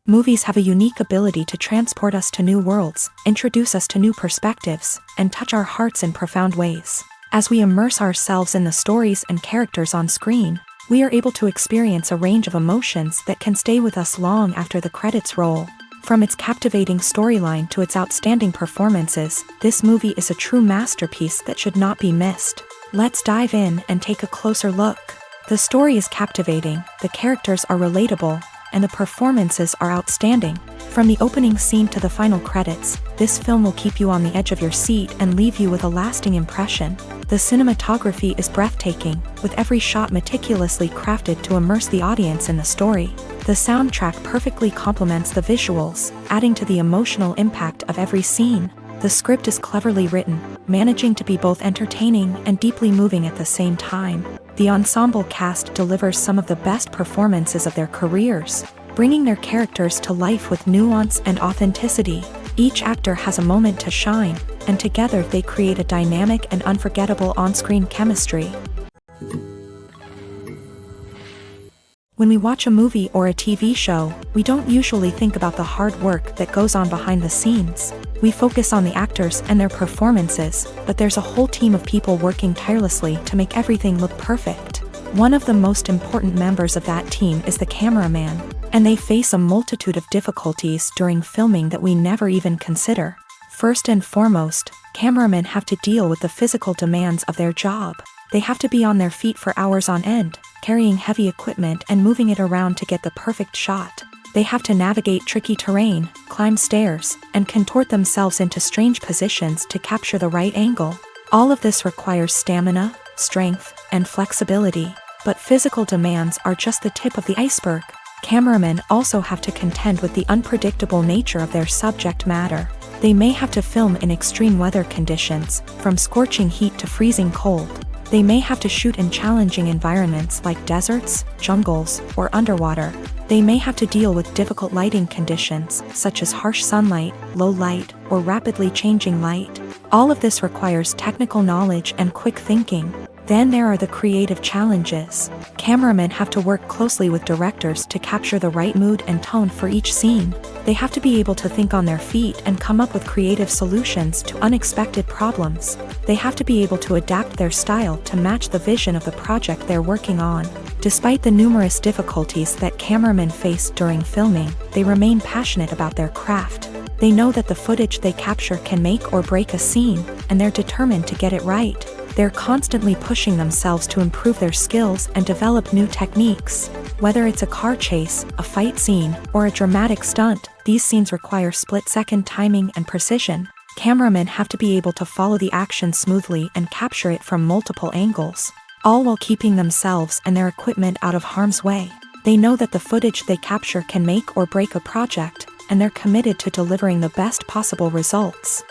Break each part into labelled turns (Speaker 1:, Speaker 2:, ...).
Speaker 1: Movies have a unique ability to transport us to new worlds, introduce us to new perspectives, and touch our hearts in profound ways. As we immerse ourselves in the stories and characters on screen, we are able to experience a range of emotions that can stay with us long after the credits roll. From its captivating storyline to its outstanding performances, this movie is a true masterpiece that should not be missed. Let's dive in and take a closer look. The story is captivating, the characters are relatable, and the performances are outstanding. From the opening scene to the final credits, this film will keep you on the edge of your seat and leave you with a lasting impression. The cinematography is breathtaking, with every shot meticulously crafted to immerse the audience in the story. The soundtrack perfectly complements the visuals, adding to the emotional impact of every scene. The script is cleverly written, managing to be both entertaining and deeply moving at the same time. The ensemble cast delivers some of the best performances of their careers, bringing their characters to life with nuance and authenticity. Each actor has a moment to shine, and together they create a dynamic and unforgettable on-screen chemistry. When we watch a movie or a TV show, we don't usually think about the hard work that goes on behind the scenes. We focus on the actors and their performances, but there's a whole team of people working tirelessly to make everything look perfect. One of the most important members of that team is the cameraman, and they face a multitude of difficulties during filming that we never even consider. First and foremost, cameramen have to deal with the physical demands of their job. They have to be on their feet for hours on end, carrying heavy equipment and moving it around to get the perfect shot. They have to navigate tricky terrain, climb stairs, and contort themselves into strange positions to capture the right angle. All of this requires stamina, strength, and flexibility. But physical demands are just the tip of the iceberg. Cameramen also have to contend with the unpredictable nature of their subject matter. They may have to film in extreme weather conditions, from scorching heat to freezing cold. They may have to shoot in challenging environments like deserts, jungles, or underwater. They may have to deal with difficult lighting conditions, such as harsh sunlight, low light, or rapidly changing light. All of this requires technical knowledge and quick thinking. Then there are the creative challenges. Cameramen have to work closely with directors to capture the right mood and tone for each scene. They have to be able to think on their feet and come up with creative solutions to unexpected problems. They have to be able to adapt their style to match the vision of the project they're working on. Despite the numerous difficulties that cameramen face during filming, they remain passionate about their craft. They know that the footage they capture can make or break a scene, and they're determined to get it right. They're constantly pushing themselves to improve their skills and develop new techniques. Whether it's a car chase, a fight scene, or a dramatic stunt, these scenes require split-second timing and precision. Cameramen have to be able to follow the action smoothly and capture it from multiple angles, all while keeping themselves and their equipment out of harm's way. They know that the footage they capture can make or break a project, and they're committed to delivering the best possible results.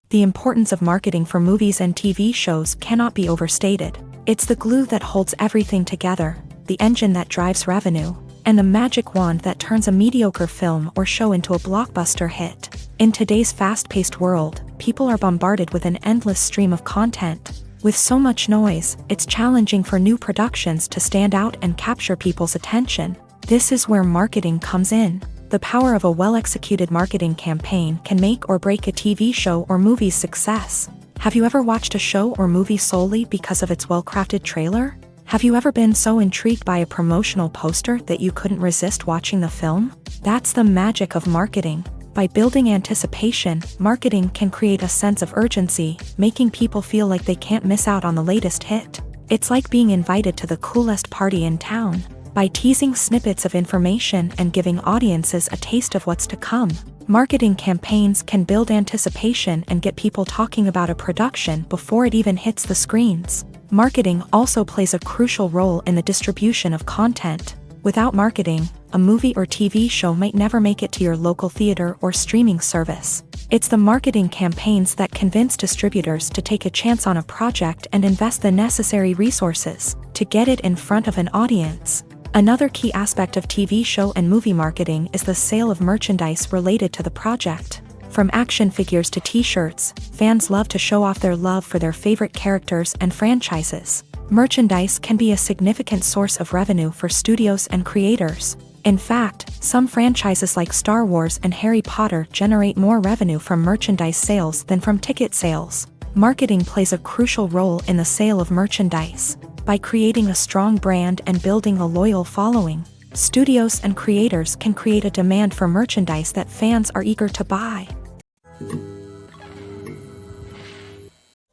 Speaker 1: The importance of marketing for movies and TV shows cannot be overstated. It's the glue that holds everything together, the engine that drives revenue, and the magic wand that turns a mediocre film or show into a blockbuster hit. In today's fast-paced world, people are bombarded with an endless stream of content. With so much noise, it's challenging for new productions to stand out and capture people's attention. This is where marketing comes in. The power of a well-executed marketing campaign can make or break a TV show or movie's success. Have you ever watched a show or movie solely because of its well-crafted trailer? Have you ever been so intrigued by a promotional poster that you couldn't resist watching the film? That's the magic of marketing. By building anticipation, marketing can create a sense of urgency, making people feel like they can't miss out on the latest hit. It's like being invited to the coolest party in town. By teasing snippets of information and giving audiences a taste of what's to come, marketing campaigns can build anticipation and get people talking about a production before it even hits the screens. Marketing also plays a crucial role in the distribution of content. Without marketing, a movie or TV show might never make it to your local theater or streaming service. It's the marketing campaigns that convince distributors to take a chance on a project and invest the necessary resources to get it in front of an audience. Another key aspect of TV show and movie marketing is the sale of merchandise related to the project. From action figures to t-shirts, fans love to show off their love for their favorite characters and franchises. Merchandise can be a significant source of revenue for studios and creators. In fact, some franchises like Star Wars and Harry Potter generate more revenue from merchandise sales than from ticket sales. Marketing plays a crucial role in the sale of merchandise. By creating a strong brand and building a loyal following, studios and creators can create a demand for merchandise that fans are eager to buy.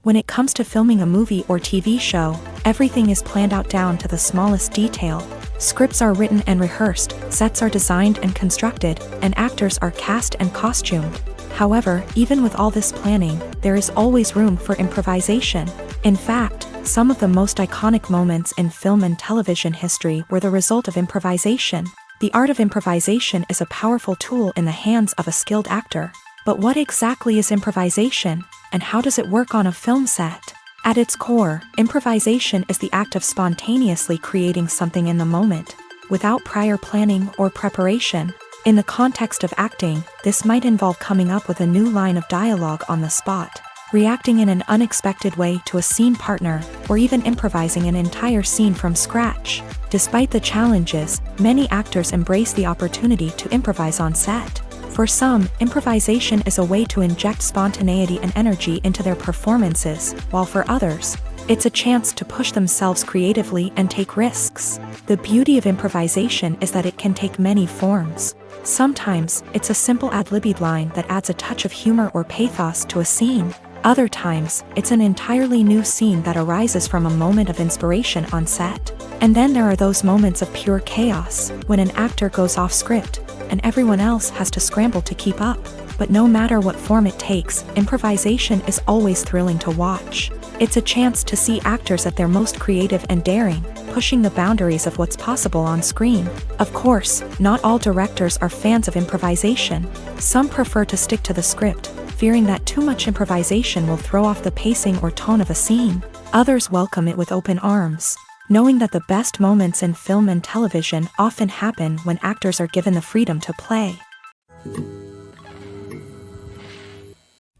Speaker 1: When it comes to filming a movie or TV show, everything is planned out down to the smallest detail. Scripts are written and rehearsed, sets are designed and constructed, and actors are cast and costumed. However, even with all this planning, there is always room for improvisation. In fact, some of the most iconic moments in film and television history were the result of improvisation. The art of improvisation is a powerful tool in the hands of a skilled actor. But what exactly is improvisation, and how does it work on a film set? At its core, improvisation is the act of spontaneously creating something in the moment, without prior planning or preparation. In the context of acting, this might involve coming up with a new line of dialogue on the spot, reacting in an unexpected way to a scene partner, or even improvising an entire scene from scratch. Despite the challenges, many actors embrace the opportunity to improvise on set. For some, improvisation is a way to inject spontaneity and energy into their performances, while for others, it's a chance to push themselves creatively and take risks. The beauty of improvisation is that it can take many forms. Sometimes, it's a simple ad-libbed line that adds a touch of humor or pathos to a scene. Other times, it's an entirely new scene that arises from a moment of inspiration on set. And then there are those moments of pure chaos, when an actor goes off script, and everyone else has to scramble to keep up. But no matter what form it takes, improvisation is always thrilling to watch. It's a chance to see actors at their most creative and daring, pushing the boundaries of what's possible on screen. Of course, not all directors are fans of improvisation. Some prefer to stick to the script, fearing that too much improvisation will throw off the pacing or tone of a scene. Others welcome it with open arms, knowing that the best moments in film and television often happen when actors are given the freedom to play.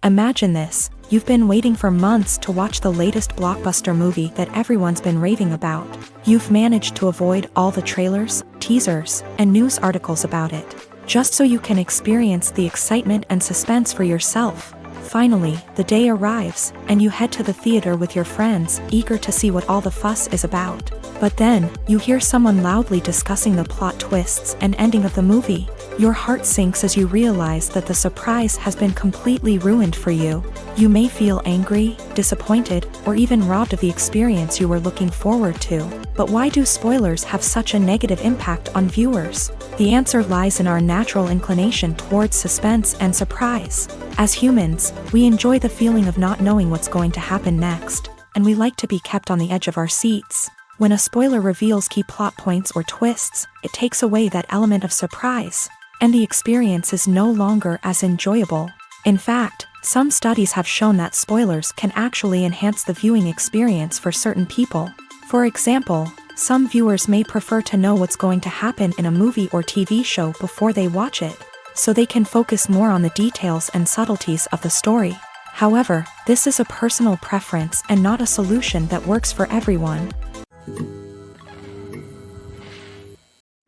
Speaker 1: Imagine this: you've been waiting for months to watch the latest blockbuster movie that everyone's been raving about. You've managed to avoid all the trailers, teasers, and news articles about it, just so you can experience the excitement and suspense for yourself. Finally, the day arrives, and you head to the theater with your friends, eager to see what all the fuss is about. But then, you hear someone loudly discussing the plot twists and ending of the movie. Your heart sinks as you realize that the surprise has been completely ruined for you. You may feel angry, disappointed, or even robbed of the experience you were looking forward to. But why do spoilers have such a negative impact on viewers? The answer lies in our natural inclination towards suspense and surprise. As humans, we enjoy the feeling of not knowing what's going to happen next, and we like to be kept on the edge of our seats. When a spoiler reveals key plot points or twists, it takes away that element of surprise, and the experience is no longer as enjoyable. In fact, some studies have shown that spoilers can actually enhance the viewing experience for certain people. For example, some viewers may prefer to know what's going to happen in a movie or TV show before they watch it, so they can focus more on the details and subtleties of the story. However, this is a personal preference and not a solution that works for everyone.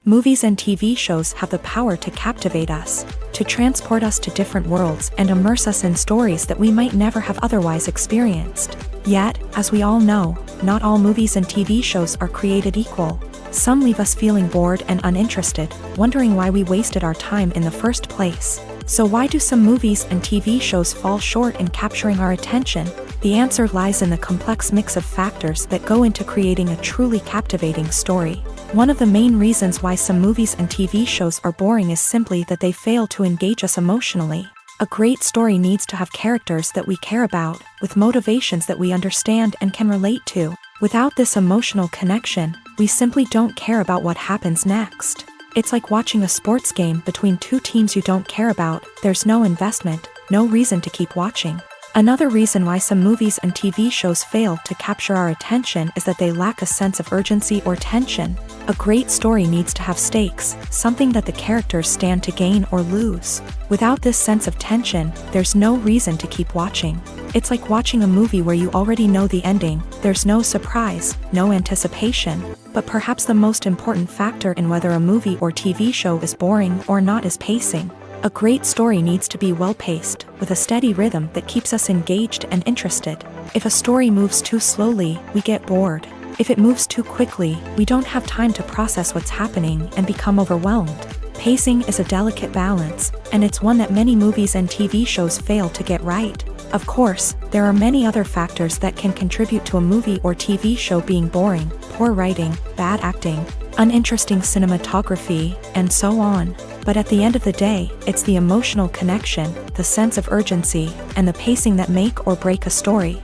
Speaker 1: Movies and TV shows have the power to captivate us, to transport us to different worlds and immerse us in stories that we might never have otherwise experienced. Yet, as we all know, not all movies and TV shows are created equal. Some leave us feeling bored and uninterested, wondering why we wasted our time in the first place. So why do some movies and TV shows fall short in capturing our attention? The answer lies in the complex mix of factors that go into creating a truly captivating story. One of the main reasons why some movies and TV shows are boring is simply that they fail to engage us emotionally. A great story needs to have characters that we care about, with motivations that we understand and can relate to. Without this emotional connection, we simply don't care about what happens next. It's like watching a sports game between two teams you don't care about. There's no investment, no reason to keep watching. Another reason why some movies and TV shows fail to capture our attention is that they lack a sense of urgency or tension. A great story needs to have stakes, something that the characters stand to gain or lose. Without this sense of tension, there's no reason to keep watching. It's like watching a movie where you already know the ending. There's no surprise, no anticipation. But perhaps the most important factor in whether a movie or TV show is boring or not is pacing. A great story needs to be well-paced, with a steady rhythm that keeps us engaged and interested. If a story moves too slowly, we get bored. If it moves too quickly, we don't have time to process what's happening and become overwhelmed. Pacing is a delicate balance, and it's one that many movies and TV shows fail to get right. Of course, there are many other factors that can contribute to a movie or TV show being boring: poor writing, bad acting, uninteresting cinematography, and so on. But at the end of the day, it's the emotional connection, the sense of urgency, and the pacing that make or break a story.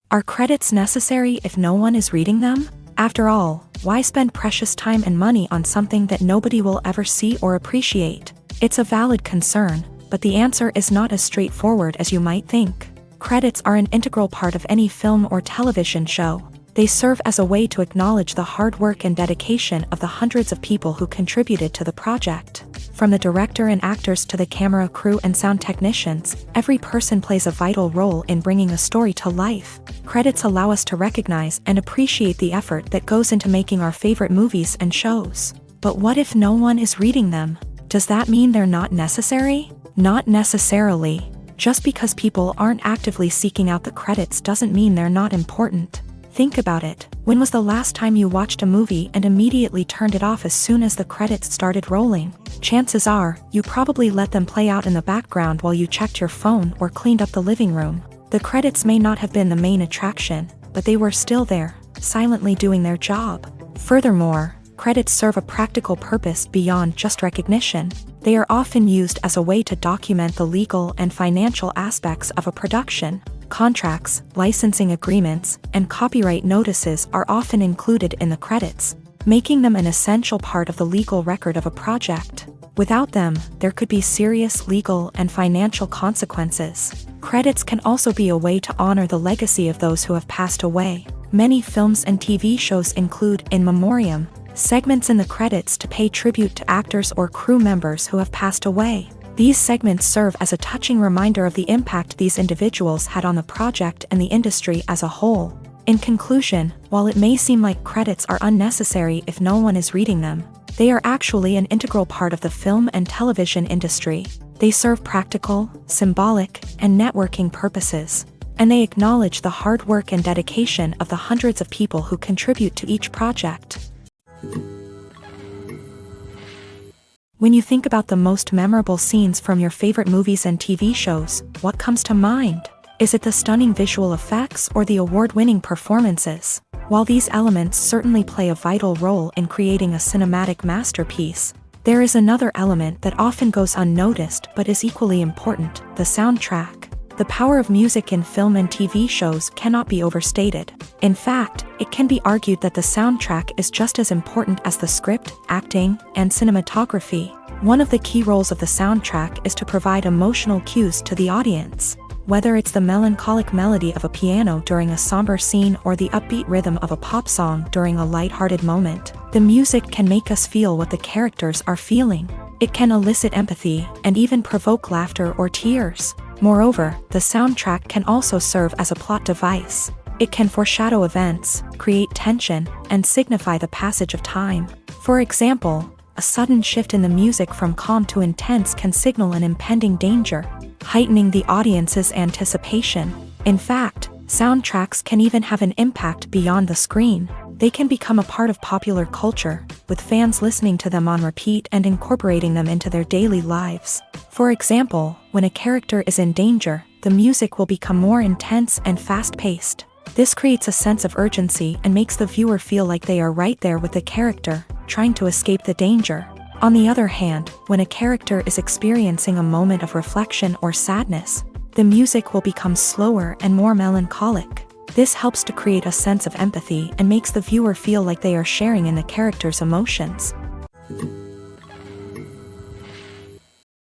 Speaker 1: Are credits necessary if no one is reading them? After all, why spend precious time and money on something that nobody will ever see or appreciate? It's a valid concern, but the answer is not as straightforward as you might think. Credits are an integral part of any film or television show. They serve as a way to acknowledge the hard work and dedication of the hundreds of people who contributed to the project. From the director and actors to the camera crew and sound technicians, every person plays a vital role in bringing a story to life. Credits allow us to recognize and appreciate the effort that goes into making our favorite movies and shows. But what if no one is reading them? Does that mean they're not necessary? Not necessarily. Just because people aren't actively seeking out the credits doesn't mean they're not important. Think about it. When was the last time you watched a movie and immediately turned it off as soon as the credits started rolling? Chances are, you probably let them play out in the background while you checked your phone or cleaned up the living room. The credits may not have been the main attraction, but they were still there, silently doing their job. Furthermore, credits serve a practical purpose beyond just recognition. They are often used as a way to document the legal and financial aspects of a production. Contracts, licensing agreements, and copyright notices are often included in the credits, making them an essential part of the legal record of a project. Without them, there could be serious legal and financial consequences. Credits can also be a way to honor the legacy of those who have passed away. Many films and TV shows include in memoriam segments in the credits to pay tribute to actors or crew members who have passed away. These segments serve as a touching reminder of the impact these individuals had on the project and the industry as a whole. In conclusion, while it may seem like credits are unnecessary if no one is reading them, they are actually an integral part of the film and television industry. They serve practical, symbolic, and networking purposes, and they acknowledge the hard work and dedication of the hundreds of people who contribute to each project. When you think about the most memorable scenes from your favorite movies and TV shows, what comes to mind? Is it the stunning visual effects or the award-winning performances? While these elements certainly play a vital role in creating a cinematic masterpiece, there is another element that often goes unnoticed but is equally important: the soundtrack. The power of music in film and TV shows cannot be overstated. In fact, it can be argued that the soundtrack is just as important as the script, acting, and cinematography. One of the key roles of the soundtrack is to provide emotional cues to the audience. Whether it's the melancholic melody of a piano during a somber scene or the upbeat rhythm of a pop song during a lighthearted moment, the music can make us feel what the characters are feeling. It can elicit empathy and even provoke laughter or tears. Moreover, the soundtrack can also serve as a plot device. It can foreshadow events, create tension, and signify the passage of time. For example, a sudden shift in the music from calm to intense can signal an impending danger, heightening the audience's anticipation. In fact, soundtracks can even have an impact beyond the screen. They can become a part of popular culture, with fans listening to them on repeat and incorporating them into their daily lives. For example, when a character is in danger, the music will become more intense and fast-paced. This creates a sense of urgency and makes the viewer feel like they are right there with the character, trying to escape the danger. On the other hand, when a character is experiencing a moment of reflection or sadness, the music will become slower and more melancholic. This helps to create a sense of empathy and makes the viewer feel like they are sharing in the character's emotions.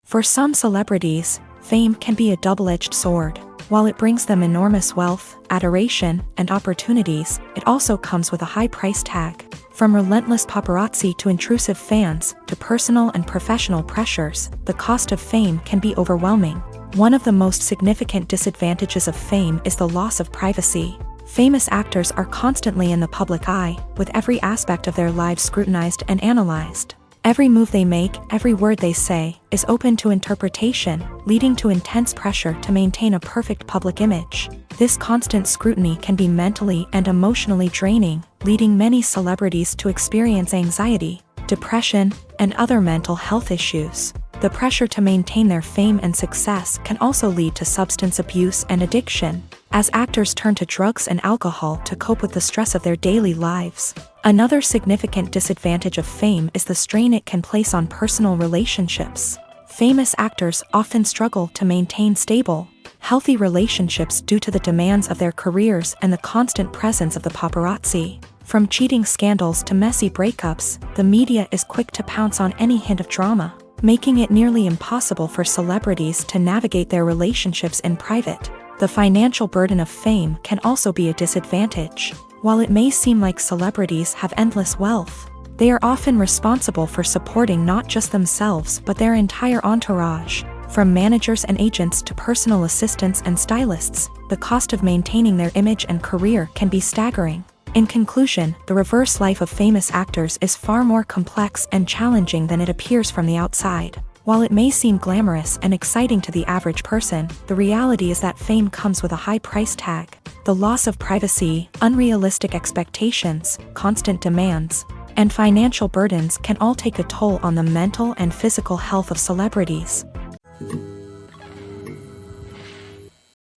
Speaker 1: For some celebrities, fame can be a double-edged sword. While it brings them enormous wealth, adoration, and opportunities, it also comes with a high price tag. From relentless paparazzi to intrusive fans, to personal and professional pressures, the cost of fame can be overwhelming. One of the most significant disadvantages of fame is the loss of privacy. Famous actors are constantly in the public eye, with every aspect of their lives scrutinized and analyzed. Every move they make, every word they say, is open to interpretation, leading to intense pressure to maintain a perfect public image. This constant scrutiny can be mentally and emotionally draining, leading many celebrities to experience anxiety, depression, and other mental health issues. The pressure to maintain their fame and success can also lead to substance abuse and addiction, as actors turn to drugs and alcohol to cope with the stress of their daily lives. Another significant disadvantage of fame is the strain it can place on personal relationships. Famous actors often struggle to maintain stable, healthy relationships due to the demands of their careers and the constant presence of the paparazzi. From cheating scandals to messy breakups, the media is quick to pounce on any hint of drama, making it nearly impossible for celebrities to navigate their relationships in private. The financial burden of fame can also be a disadvantage. While it may seem like celebrities have endless wealth, they are often responsible for supporting not just themselves but their entire entourage. From managers and agents to personal assistants and stylists, the cost of maintaining their image and career can be staggering. In conclusion, the reverse life of famous actors is far more complex and challenging than it appears from the outside. While it may seem glamorous and exciting to the average person, the reality is that fame comes with a high price tag. The loss of privacy, unrealistic expectations, constant demands, and financial burdens can all take a toll on the mental and physical health of celebrities.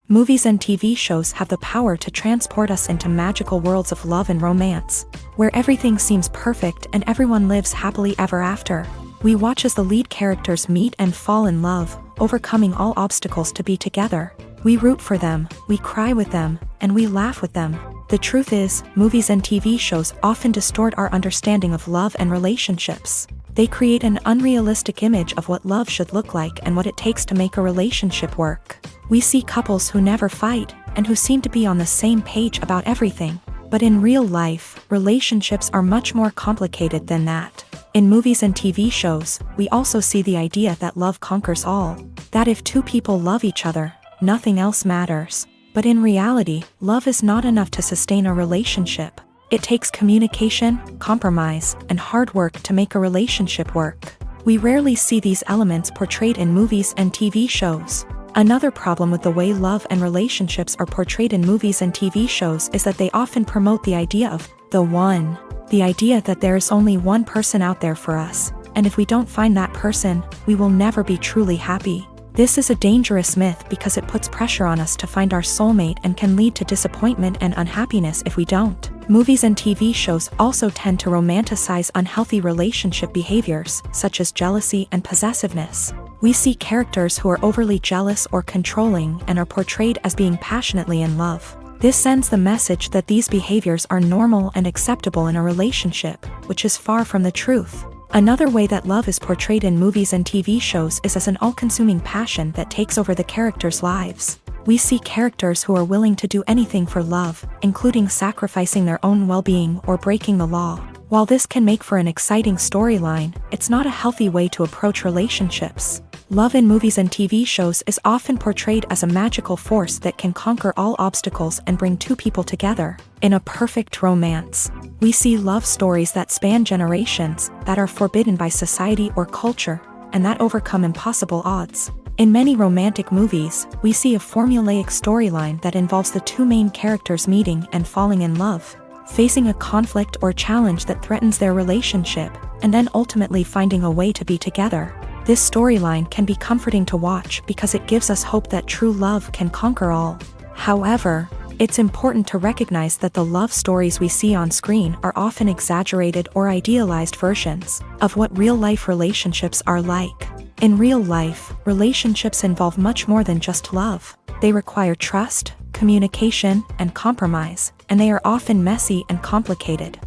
Speaker 1: Movies and TV shows have the power to transport us into magical worlds of love and romance, where everything seems perfect and everyone lives happily ever after. We watch as the lead characters meet and fall in love, overcoming all obstacles to be together. We root for them, we cry with them, and we laugh with them. The truth is, movies and TV shows often distort our understanding of love and relationships. They create an unrealistic image of what love should look like and what it takes to make a relationship work. We see couples who never fight, and who seem to be on the same page about everything. But in real life, relationships are much more complicated than that. In movies and TV shows, we also see the idea that love conquers all. That if two people love each other, nothing else matters. But in reality, love is not enough to sustain a relationship. It takes communication, compromise, and hard work to make a relationship work. We rarely see these elements portrayed in movies and TV shows. Another problem with the way love and relationships are portrayed in movies and TV shows is that they often promote the idea of the one. The idea that there is only one person out there for us, and if we don't find that person, we will never be truly happy. This is a dangerous myth because it puts pressure on us to find our soulmate and can lead to disappointment and unhappiness if we don't. Movies and TV shows also tend to romanticize unhealthy relationship behaviors, such as jealousy and possessiveness. We see characters who are overly jealous or controlling and are portrayed as being passionately in love. This sends the message that these behaviors are normal and acceptable in a relationship, which is far from the truth. Another way that love is portrayed in movies and TV shows is as an all-consuming passion that takes over the characters' lives. We see characters who are willing to do anything for love, including sacrificing their own well-being or breaking the law. While this can make for an exciting storyline, it's not a healthy way to approach relationships. Love in movies and TV shows is often portrayed as a magical force that can conquer all obstacles and bring two people together. In a perfect romance, we see love stories that span generations, that are forbidden by society or culture, and that overcome impossible odds. In many romantic movies, we see a formulaic storyline that involves the two main characters meeting and falling in love, facing a conflict or challenge that threatens their relationship, and then ultimately finding a way to be together. This storyline can be comforting to watch because it gives us hope that true love can conquer all. However, it's important to recognize that the love stories we see on screen are often exaggerated or idealized versions of what real-life relationships are like. In real life, relationships involve much more than just love. They require trust, communication, and compromise, and they are often messy and complicated.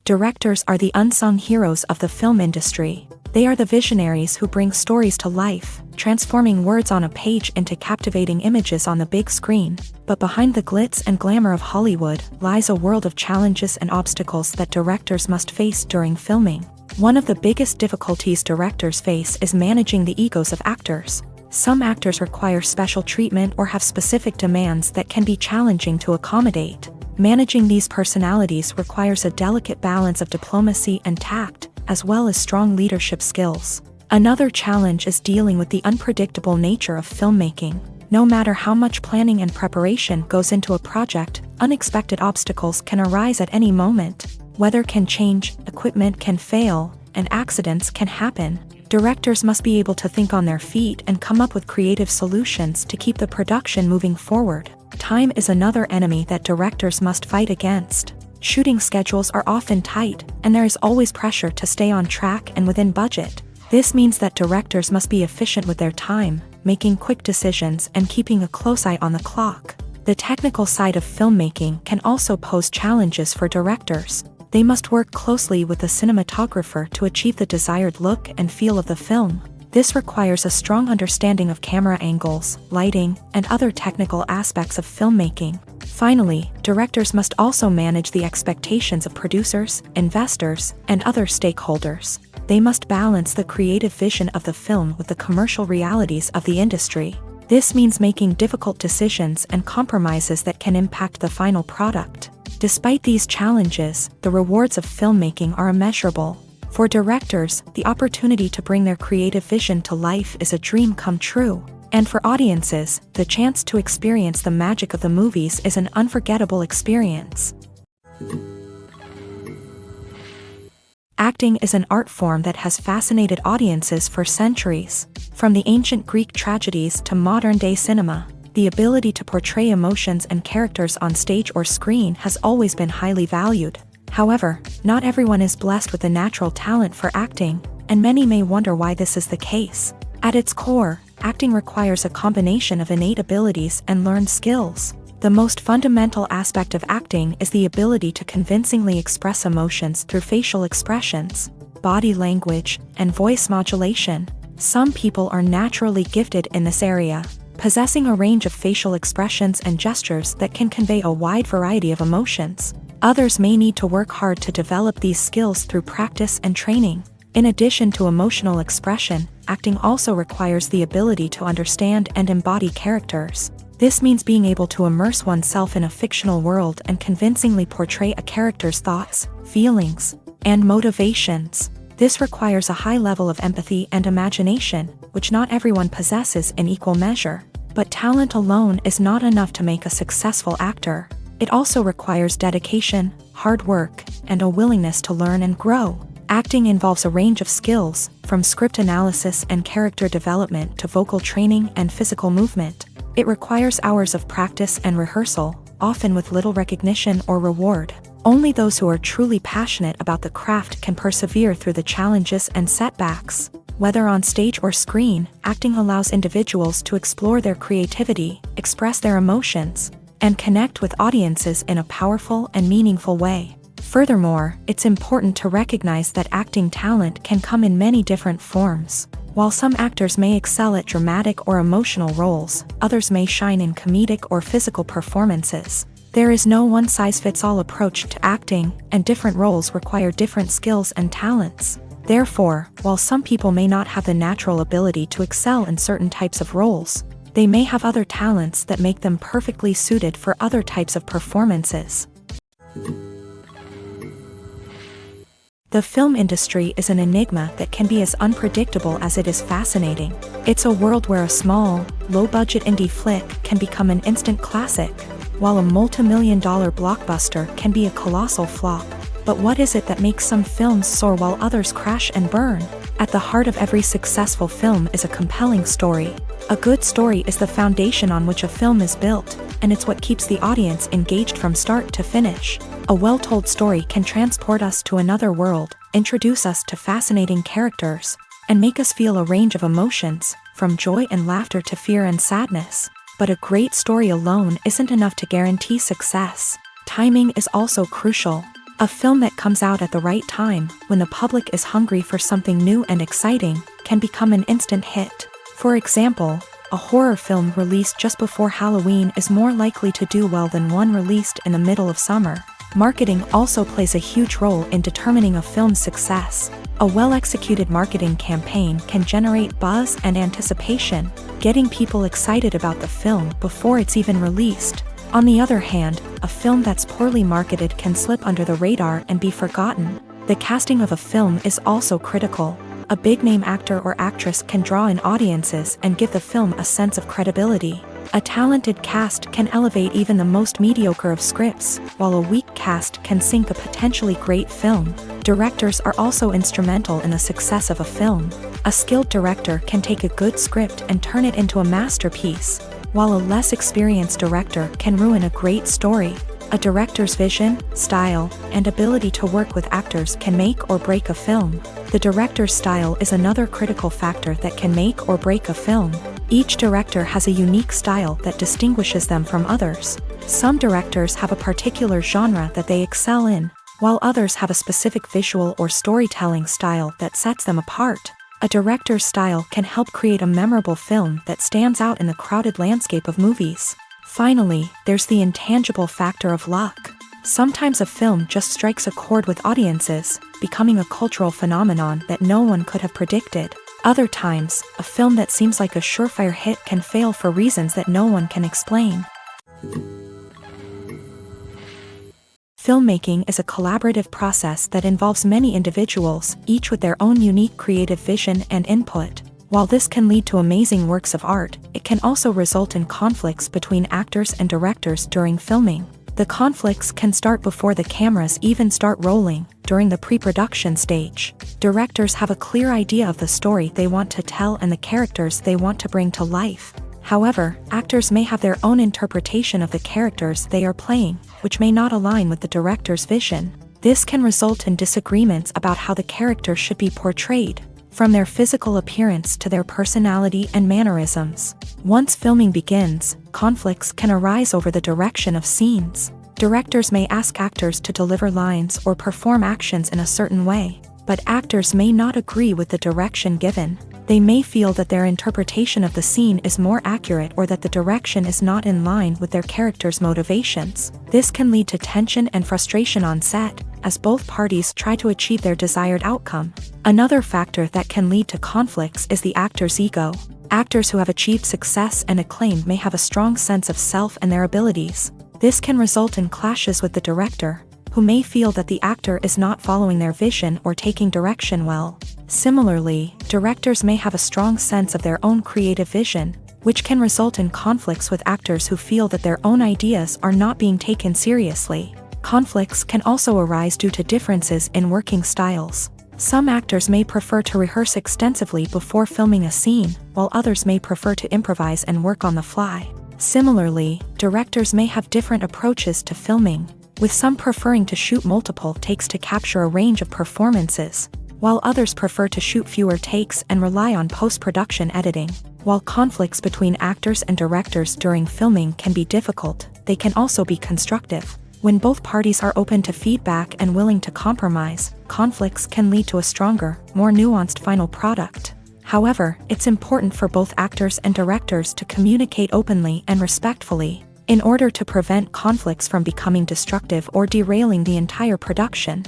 Speaker 1: Directors are the unsung heroes of the film industry. They are the visionaries who bring stories to life, transforming words on a page into captivating images on the big screen. But behind the glitz and glamour of Hollywood lies a world of challenges and obstacles that directors must face during filming. One of the biggest difficulties directors face is managing the egos of actors. Some actors require special treatment or have specific demands that can be challenging to accommodate. Managing these personalities requires a delicate balance of diplomacy and tact, as well as strong leadership skills. Another challenge is dealing with the unpredictable nature of filmmaking. No matter how much planning and preparation goes into a project, unexpected obstacles can arise at any moment. Weather can change, equipment can fail, and accidents can happen. Directors must be able to think on their feet and come up with creative solutions to keep the production moving forward. Time is another enemy that directors must fight against. Shooting schedules are often tight, and there is always pressure to stay on track and within budget. This means that directors must be efficient with their time, making quick decisions and keeping a close eye on the clock. The technical side of filmmaking can also pose challenges for directors. They must work closely with the cinematographer to achieve the desired look and feel of the film. This requires a strong understanding of camera angles, lighting, and other technical aspects of filmmaking. Finally, directors must also manage the expectations of producers, investors, and other stakeholders. They must balance the creative vision of the film with the commercial realities of the industry. This means making difficult decisions and compromises that can impact the final product. Despite these challenges, the rewards of filmmaking are immeasurable. For directors, the opportunity to bring their creative vision to life is a dream come true. And for audiences, the chance to experience the magic of the movies is an unforgettable experience. Acting is an art form that has fascinated audiences for centuries. From the ancient Greek tragedies to modern-day cinema, the ability to portray emotions and characters on stage or screen has always been highly valued. However, not everyone is blessed with a natural talent for acting, and many may wonder why this is the case. At its core, acting requires a combination of innate abilities and learned skills. The most fundamental aspect of acting is the ability to convincingly express emotions through facial expressions, body language, and voice modulation. Some people are naturally gifted in this area, possessing a range of facial expressions and gestures that can convey a wide variety of emotions. Others may need to work hard to develop these skills through practice and training. In addition to emotional expression, acting also requires the ability to understand and embody characters. This means being able to immerse oneself in a fictional world and convincingly portray a character's thoughts, feelings, and motivations. This requires a high level of empathy and imagination, which not everyone possesses in equal measure. But talent alone is not enough to make a successful actor. It also requires dedication, hard work, and a willingness to learn and grow. Acting involves a range of skills, from script analysis and character development to vocal training and physical movement. It requires hours of practice and rehearsal, often with little recognition or reward. Only those who are truly passionate about the craft can persevere through the challenges and setbacks. Whether on stage or screen, acting allows individuals to explore their creativity, express their emotions, and connect with audiences in a powerful and meaningful way. Furthermore, it's important to recognize that acting talent can come in many different forms. While some actors may excel at dramatic or emotional roles, others may shine in comedic or physical performances. There is no one-size-fits-all approach to acting, and different roles require different skills and talents. Therefore, while some people may not have the natural ability to excel in certain types of roles, they may have other talents that make them perfectly suited for other types of performances. The film industry is an enigma that can be as unpredictable as it is fascinating. It's a world where a small, low-budget indie flick can become an instant classic, while a multi-million-dollar blockbuster can be a colossal flop. But what is it that makes some films soar while others crash and burn? At the heart of every successful film is a compelling story. A good story is the foundation on which a film is built, and it's what keeps the audience engaged from start to finish. A well-told story can transport us to another world, introduce us to fascinating characters, and make us feel a range of emotions, from joy and laughter to fear and sadness. But a great story alone isn't enough to guarantee success. Timing is also crucial. A film that comes out at the right time, when the public is hungry for something new and exciting, can become an instant hit. For example, a horror film released just before Halloween is more likely to do well than one released in the middle of summer. Marketing also plays a huge role in determining a film's success. A well-executed marketing campaign can generate buzz and anticipation, getting people excited about the film before it's even released. On the other hand, a film that's poorly marketed can slip under the radar and be forgotten. The casting of a film is also critical. A big-name actor or actress can draw in audiences and give the film a sense of credibility. A talented cast can elevate even the most mediocre of scripts, while a weak cast can sink a potentially great film. Directors are also instrumental in the success of a film. A skilled director can take a good script and turn it into a masterpiece, while a less experienced director can ruin a great story. A director's vision, style, and ability to work with actors can make or break a film. The director's style is another critical factor that can make or break a film. Each director has a unique style that distinguishes them from others. Some directors have a particular genre that they excel in, while others have a specific visual or storytelling style that sets them apart. A director's style can help create a memorable film that stands out in the crowded landscape of movies. Finally, there's the intangible factor of luck. Sometimes a film just strikes a chord with audiences, becoming a cultural phenomenon that no one could have predicted. Other times, a film that seems like a surefire hit can fail for reasons that no one can explain. Filmmaking is a collaborative process that involves many individuals, each with their own unique creative vision and input. While this can lead to amazing works of art, it can also result in conflicts between actors and directors during filming. The conflicts can start before the cameras even start rolling, during the pre-production stage. Directors have a clear idea of the story they want to tell and the characters they want to bring to life. However, actors may have their own interpretation of the characters they are playing, which may not align with the director's vision. This can result in disagreements about how the character should be portrayed, from their physical appearance to their personality and mannerisms. Once filming begins, conflicts can arise over the direction of scenes. Directors may ask actors to deliver lines or perform actions in a certain way, but actors may not agree with the direction given. They may feel that their interpretation of the scene is more accurate or that the direction is not in line with their character's motivations. This can lead to tension and frustration on set, as both parties try to achieve their desired outcome. Another factor that can lead to conflicts is the actor's ego. Actors who have achieved success and acclaim may have a strong sense of self and their abilities. This can result in clashes with the director, who may feel that the actor is not following their vision or taking direction well. Similarly, directors may have a strong sense of their own creative vision, which can result in conflicts with actors who feel that their own ideas are not being taken seriously. Conflicts can also arise due to differences in working styles. Some actors may prefer to rehearse extensively before filming a scene, while others may prefer to improvise and work on the fly. Similarly, directors may have different approaches to filming, with some preferring to shoot multiple takes to capture a range of performances, while others prefer to shoot fewer takes and rely on post-production editing. While conflicts between actors and directors during filming can be difficult, they can also be constructive. When both parties are open to feedback and willing to compromise, conflicts can lead to a stronger, more nuanced final product. However, it's important for both actors and directors to communicate openly and respectfully, in order to prevent conflicts from becoming destructive or derailing the entire production.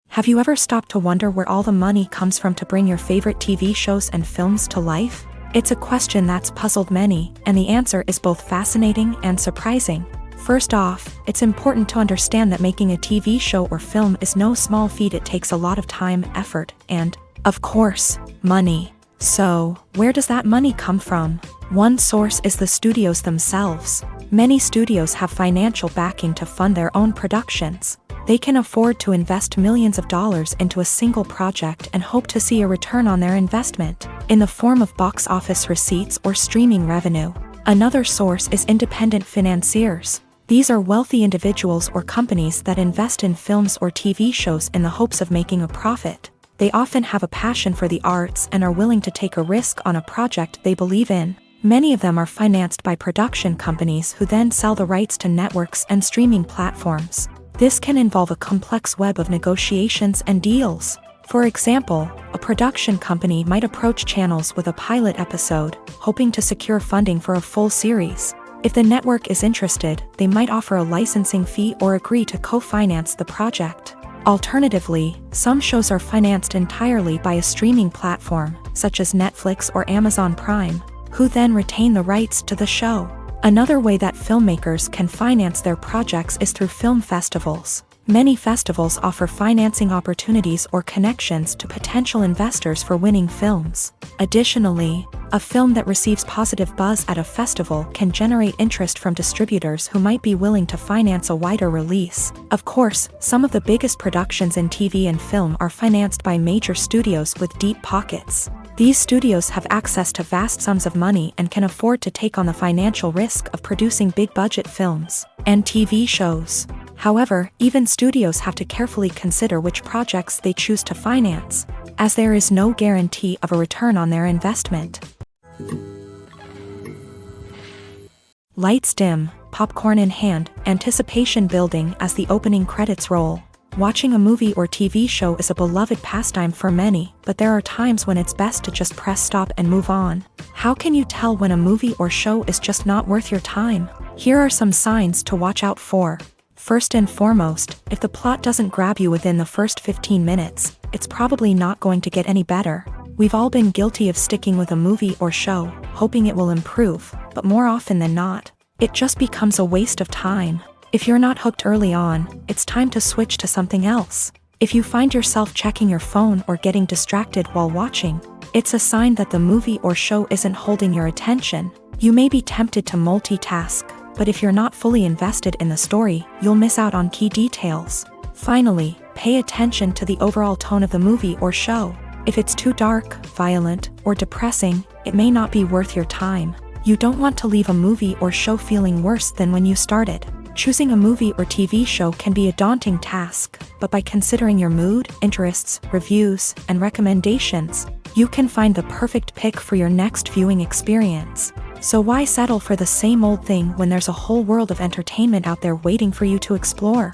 Speaker 1: Have you ever stopped to wonder where all the money comes from to bring your favorite TV shows and films to life? It's a question that's puzzled many, and the answer is both fascinating and surprising. First off, it's important to understand that making a TV show or film is no small feat. It takes a lot of time, effort, and, of course, money. So, where does that money come from? One source is the studios themselves. Many studios have financial backing to fund their own productions. They can afford to invest millions of dollars into a single project and hope to see a return on their investment, in the form of box office receipts or streaming revenue. Another source is independent financiers. These are wealthy individuals or companies that invest in films or TV shows in the hopes of making a profit. They often have a passion for the arts and are willing to take a risk on a project they believe in. Many of them are financed by production companies who then sell the rights to networks and streaming platforms. This can involve a complex web of negotiations and deals. For example, a production company might approach channels with a pilot episode, hoping to secure funding for a full series. If the network is interested, they might offer a licensing fee or agree to co-finance the project. Alternatively, some shows are financed entirely by a streaming platform, such as Netflix or Amazon Prime, who then retain the rights to the show. Another way that filmmakers can finance their projects is through film festivals. Many festivals offer financing opportunities or connections to potential investors for winning films. Additionally, a film that receives positive buzz at a festival can generate interest from distributors who might be willing to finance a wider release. Of course, some of the biggest productions in TV and film are financed by major studios with deep pockets. These studios have access to vast sums of money and can afford to take on the financial risk of producing big-budget films and TV shows. However, even studios have to carefully consider which projects they choose to finance, as there is no guarantee of a return on their investment. Lights dim, popcorn in hand, anticipation building as the opening credits roll. Watching a movie or TV show is a beloved pastime for many, but there are times when it's best to just press stop and move on. How can you tell when a movie or show is just not worth your time? Here are some signs to watch out for. First and foremost, if the plot doesn't grab you within the first 15 minutes, it's probably not going to get any better. We've all been guilty of sticking with a movie or show, hoping it will improve, but more often than not, it just becomes a waste of time. If you're not hooked early on, it's time to switch to something else. If you find yourself checking your phone or getting distracted while watching, it's a sign that the movie or show isn't holding your attention. You may be tempted to multitask, but if you're not fully invested in the story, you'll miss out on key details. Finally, pay attention to the overall tone of the movie or show. If it's too dark, violent, or depressing, it may not be worth your time. You don't want to leave a movie or show feeling worse than when you started. Choosing a movie or TV show can be a daunting task, but by considering your mood, interests, reviews, and recommendations, you can find the perfect pick for your next viewing experience. So why settle for the same old thing when there's a whole world of entertainment out there waiting for you to explore?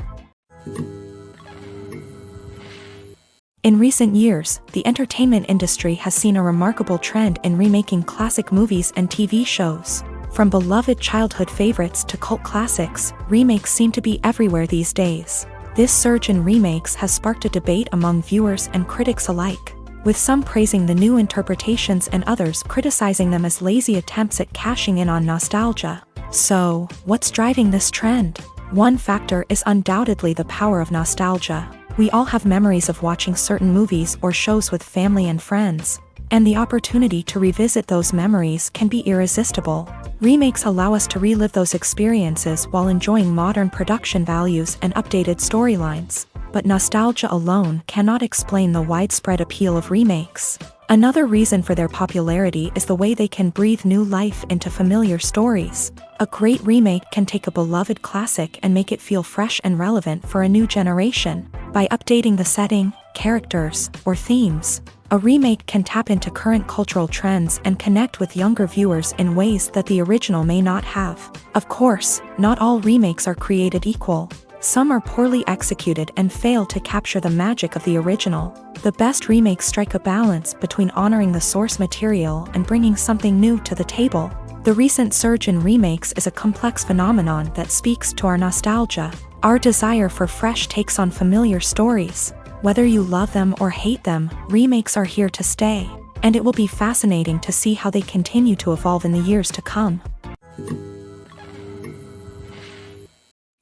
Speaker 1: In recent years, the entertainment industry has seen a remarkable trend in remaking classic movies and TV shows. From beloved childhood favorites to cult classics, remakes seem to be everywhere these days. This surge in remakes has sparked a debate among viewers and critics alike, with some praising the new interpretations and others criticizing them as lazy attempts at cashing in on nostalgia. So, what's driving this trend? One factor is undoubtedly the power of nostalgia. We all have memories of watching certain movies or shows with family and friends, and the opportunity to revisit those memories can be irresistible. Remakes allow us to relive those experiences while enjoying modern production values and updated storylines. But nostalgia alone cannot explain the widespread appeal of remakes. Another reason for their popularity is the way they can breathe new life into familiar stories. A great remake can take a beloved classic and make it feel fresh and relevant for a new generation. By updating the setting, characters, or themes, a remake can tap into current cultural trends and connect with younger viewers in ways that the original may not have. Of course, not all remakes are created equal. Some are poorly executed and fail to capture the magic of the original. The best remakes strike a balance between honoring the source material and bringing something new to the table. The recent surge in remakes is a complex phenomenon that speaks to our nostalgia, our desire for fresh takes on familiar stories. Whether you love them or hate them, remakes are here to stay, and it will be fascinating to see how they continue to evolve in the years to come.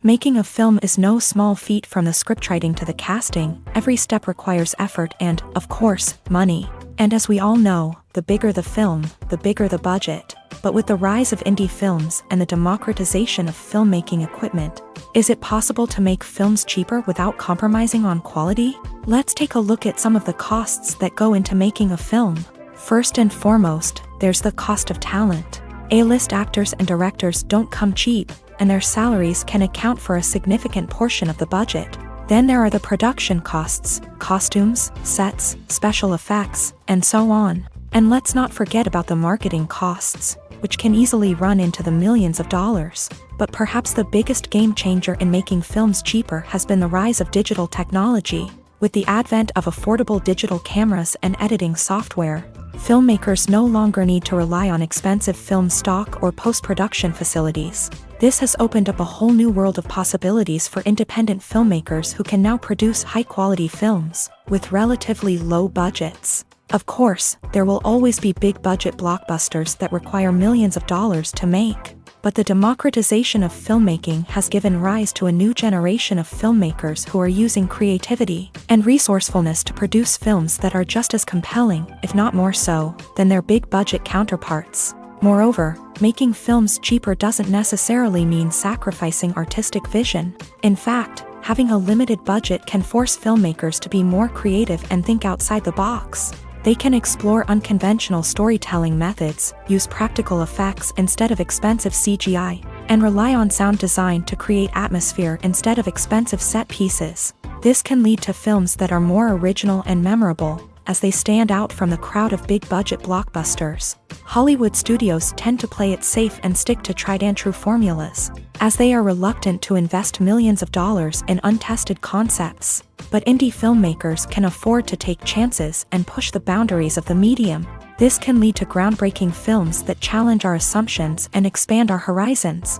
Speaker 1: Making a film is no small feat. From the scriptwriting to the casting, every step requires effort and, of course, money. And as we all know, the bigger the film, the bigger the budget. But with the rise of indie films and the democratization of filmmaking equipment, is it possible to make films cheaper without compromising on quality? Let's take a look at some of the costs that go into making a film. First and foremost, there's the cost of talent. A-list actors and directors don't come cheap, and their salaries can account for a significant portion of the budget. Then there are the production costs, costumes, sets, special effects, and so on. And let's not forget about the marketing costs, which can easily run into the millions of dollars. But perhaps the biggest game changer in making films cheaper has been the rise of digital technology. With the advent of affordable digital cameras and editing software, filmmakers no longer need to rely on expensive film stock or post-production facilities. This has opened up a whole new world of possibilities for independent filmmakers who can now produce high-quality films with relatively low budgets. Of course, there will always be big-budget blockbusters that require millions of dollars to make. But the democratization of filmmaking has given rise to a new generation of filmmakers who are using creativity and resourcefulness to produce films that are just as compelling, if not more so, than their big-budget counterparts. Moreover, making films cheaper doesn't necessarily mean sacrificing artistic vision. In fact, having a limited budget can force filmmakers to be more creative and think outside the box. They can explore unconventional storytelling methods, use practical effects instead of expensive CGI, and rely on sound design to create atmosphere instead of expensive set pieces. This can lead to films that are more original and memorable, as they stand out from the crowd of big-budget blockbusters. Hollywood studios tend to play it safe and stick to tried-and-true formulas, as they are reluctant to invest millions of dollars in untested concepts. But indie filmmakers can afford to take chances and push the boundaries of the medium. This can lead to groundbreaking films that challenge our assumptions and expand our horizons.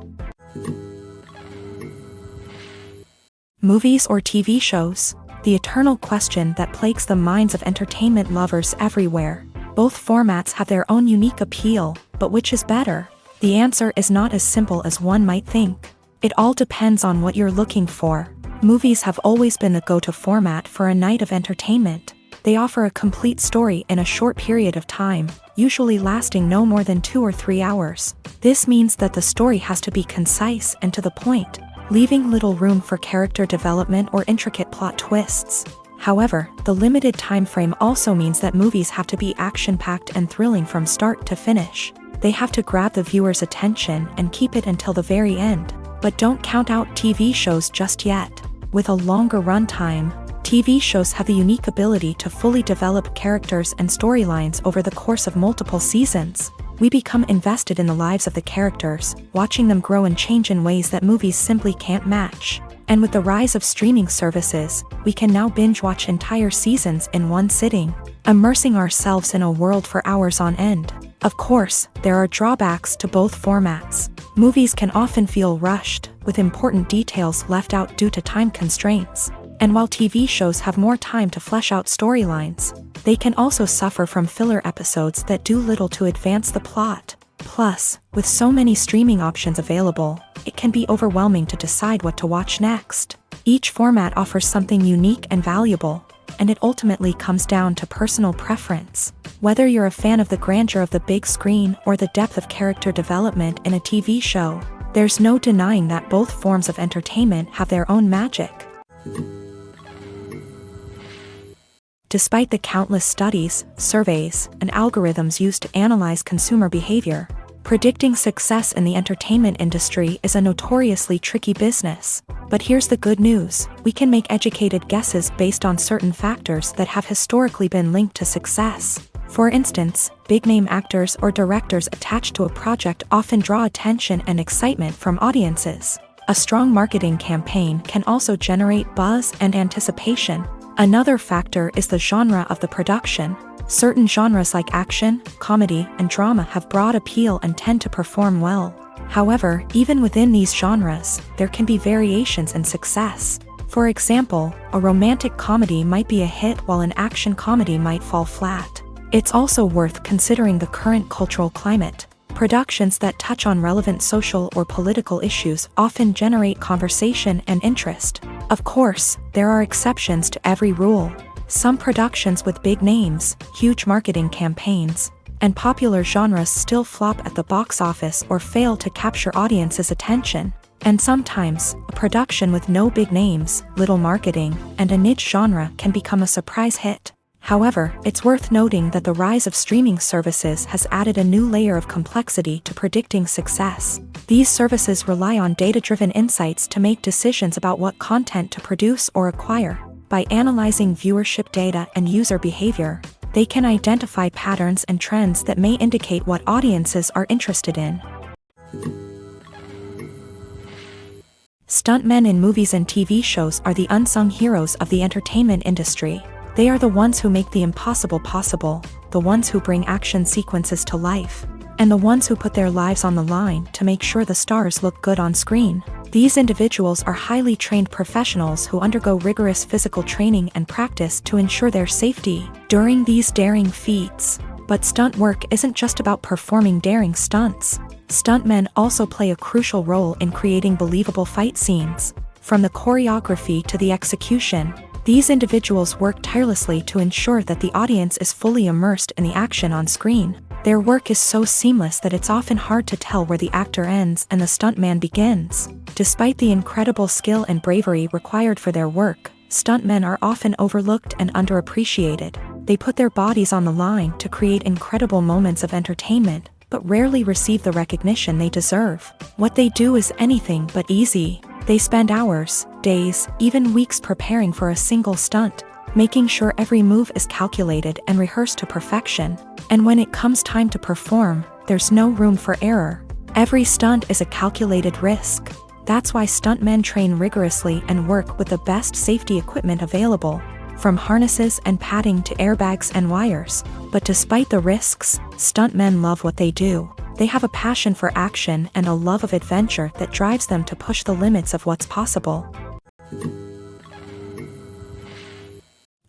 Speaker 1: Movies or TV shows? The eternal question that plagues the minds of entertainment lovers everywhere. Both formats have their own unique appeal, but which is better? The answer is not as simple as one might think. It all depends on what you're looking for. Movies have always been the go-to format for a night of entertainment. They offer a complete story in a short period of time, usually lasting no more than 2 or 3 hours. This means that the story has to be concise and to the point, leaving little room for character development or intricate plot twists. However, the limited time frame also means that movies have to be action-packed and thrilling from start to finish. They have to grab the viewer's attention and keep it until the very end. But don't count out TV shows just yet. With a longer runtime, TV shows have the unique ability to fully develop characters and storylines over the course of multiple seasons. We become invested in the lives of the characters, watching them grow and change in ways that movies simply can't match. And with the rise of streaming services, we can now binge-watch entire seasons in one sitting, immersing ourselves in a world for hours on end. Of course, there are drawbacks to both formats. Movies can often feel rushed, with important details left out due to time constraints. And while TV shows have more time to flesh out storylines, they can also suffer from filler episodes that do little to advance the plot. Plus, with so many streaming options available, it can be overwhelming to decide what to watch next. Each format offers something unique and valuable, and it ultimately comes down to personal preference. Whether you're a fan of the grandeur of the big screen or the depth of character development in a TV show, there's no denying that both forms of entertainment have their own magic. Despite the countless studies, surveys, and algorithms used to analyze consumer behavior, predicting success in the entertainment industry is a notoriously tricky business. But here's the good news: we can make educated guesses based on certain factors that have historically been linked to success. For instance, big-name actors or directors attached to a project often draw attention and excitement from audiences. A strong marketing campaign can also generate buzz and anticipation. Another factor is the genre of the production. Certain genres like action, comedy, and drama have broad appeal and tend to perform well. However, even within these genres, there can be variations in success. For example, a romantic comedy might be a hit while an action comedy might fall flat. It's also worth considering the current cultural climate. Productions that touch on relevant social or political issues often generate conversation and interest. Of course, there are exceptions to every rule. Some productions with big names, huge marketing campaigns, and popular genres still flop at the box office or fail to capture audiences' attention. And sometimes, a production with no big names, little marketing, and a niche genre can become a surprise hit. However, it's worth noting that the rise of streaming services has added a new layer of complexity to predicting success. These services rely on data-driven insights to make decisions about what content to produce or acquire. By analyzing viewership data and user behavior, they can identify patterns and trends that may indicate what audiences are interested in. Stuntmen in movies and TV shows are the unsung heroes of the entertainment industry. They are the ones who make the impossible possible, the ones who bring action sequences to life, and the ones who put their lives on the line to make sure the stars look good on screen. These individuals are highly trained professionals who undergo rigorous physical training and practice to ensure their safety during these daring feats. But stunt work isn't just about performing daring stunts. Stuntmen also play a crucial role in creating believable fight scenes. From the choreography to the execution, these individuals work tirelessly to ensure that the audience is fully immersed in the action on screen. Their work is so seamless that it's often hard to tell where the actor ends and the stuntman begins. Despite the incredible skill and bravery required for their work, stuntmen are often overlooked and underappreciated. They put their bodies on the line to create incredible moments of entertainment, but rarely receive the recognition they deserve. What they do is anything but easy. They spend hours, days, even weeks preparing for a single stunt, making sure every move is calculated and rehearsed to perfection. And when it comes time to perform, there's no room for error. Every stunt is a calculated risk. That's why stuntmen train rigorously and work with the best safety equipment available, from harnesses and padding to airbags and wires. But despite the risks, stuntmen love what they do. They have a passion for action and a love of adventure that drives them to push the limits of what's possible.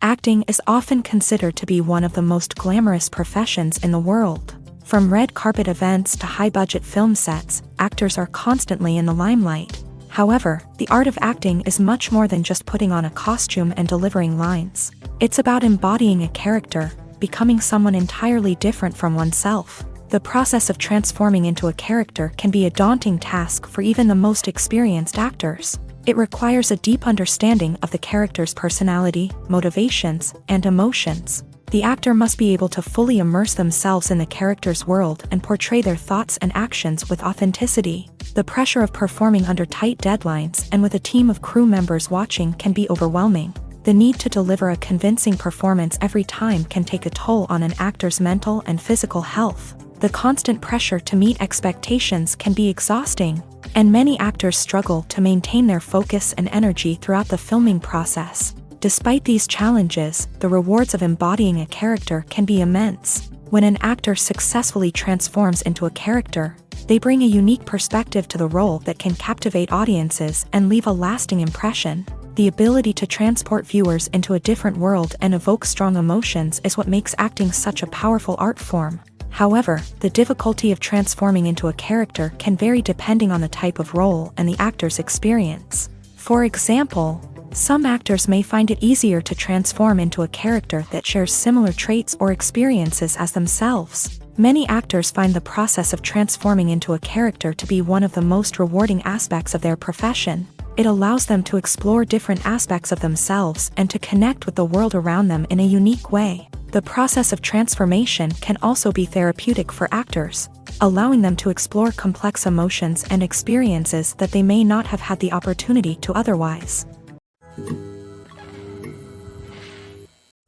Speaker 1: Acting is often considered to be one of the most glamorous professions in the world. From red carpet events to high-budget film sets, actors are constantly in the limelight. However, the art of acting is much more than just putting on a costume and delivering lines. It's about embodying a character, becoming someone entirely different from oneself. The process of transforming into a character can be a daunting task for even the most experienced actors. It requires a deep understanding of the character's personality, motivations, and emotions. The actor must be able to fully immerse themselves in the character's world and portray their thoughts and actions with authenticity. The pressure of performing under tight deadlines and with a team of crew members watching can be overwhelming. The need to deliver a convincing performance every time can take a toll on an actor's mental and physical health. The constant pressure to meet expectations can be exhausting, and many actors struggle to maintain their focus and energy throughout the filming process. Despite these challenges, the rewards of embodying a character can be immense. When an actor successfully transforms into a character, they bring a unique perspective to the role that can captivate audiences and leave a lasting impression. The ability to transport viewers into a different world and evoke strong emotions is what makes acting such a powerful art form. However, the difficulty of transforming into a character can vary depending on the type of role and the actor's experience. For example, some actors may find it easier to transform into a character that shares similar traits or experiences as themselves. Many actors find the process of transforming into a character to be one of the most rewarding aspects of their profession. It allows them to explore different aspects of themselves and to connect with the world around them in a unique way. The process of transformation can also be therapeutic for actors, allowing them to explore complex emotions and experiences that they may not have had the opportunity to otherwise.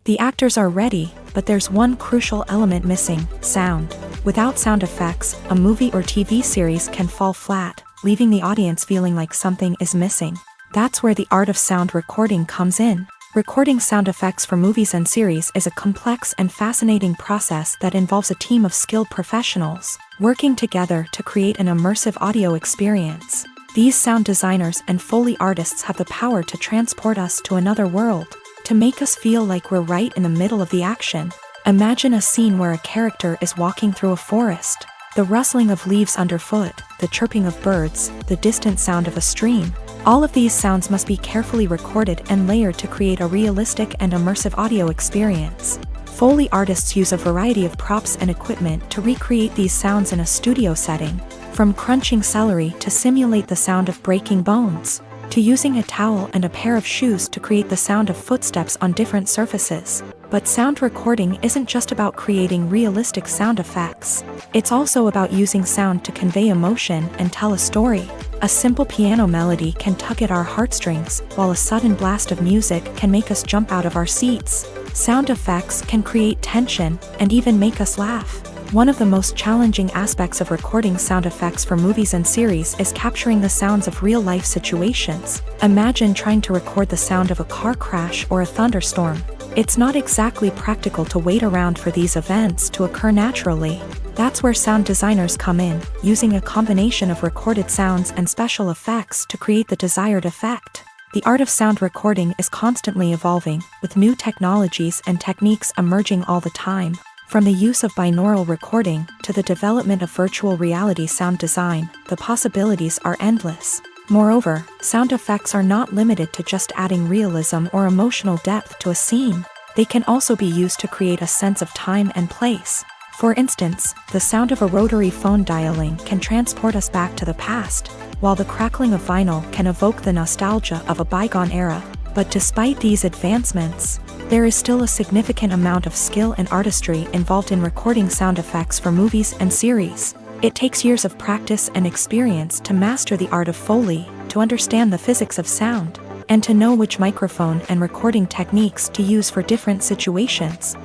Speaker 1: The actors are ready, but there's one crucial element missing: sound. Without sound effects, a movie or TV series can fall flat, leaving the audience feeling like something is missing. That's where the art of sound recording comes in. Recording sound effects for movies and series is a complex and fascinating process that involves a team of skilled professionals working together to create an immersive audio experience. These sound designers and Foley artists have the power to transport us to another world, to make us feel like we're right in the middle of the action. Imagine a scene where a character is walking through a forest. The rustling of leaves underfoot, the chirping of birds, the distant sound of a stream. All of these sounds must be carefully recorded and layered to create a realistic and immersive audio experience. Foley artists use a variety of props and equipment to recreate these sounds in a studio setting, from crunching celery to simulate the sound of breaking bones, to using a towel and a pair of shoes to create the sound of footsteps on different surfaces. But sound recording isn't just about creating realistic sound effects. It's also about using sound to convey emotion and tell a story. A simple piano melody can tug at our heartstrings, while a sudden blast of music can make us jump out of our seats. Sound effects can create tension and even make us laugh. One of the most challenging aspects of recording sound effects for movies and series is capturing the sounds of real-life situations. Imagine trying to record the sound of a car crash or a thunderstorm. It's not exactly practical to wait around for these events to occur naturally. That's where sound designers come in, using a combination of recorded sounds and special effects to create the desired effect. The art of sound recording is constantly evolving, with new technologies and techniques emerging all the time. From the use of binaural recording to the development of virtual reality sound design, the possibilities are endless. Moreover, sound effects are not limited to just adding realism or emotional depth to a scene. They can also be used to create a sense of time and place. For instance, the sound of a rotary phone dialing can transport us back to the past, while the crackling of vinyl can evoke the nostalgia of a bygone era. But despite these advancements, there is still a significant amount of skill and artistry involved in recording sound effects for movies and series. It takes years of practice and experience to master the art of Foley, to understand the physics of sound, and to know which microphone and recording techniques to use for different situations.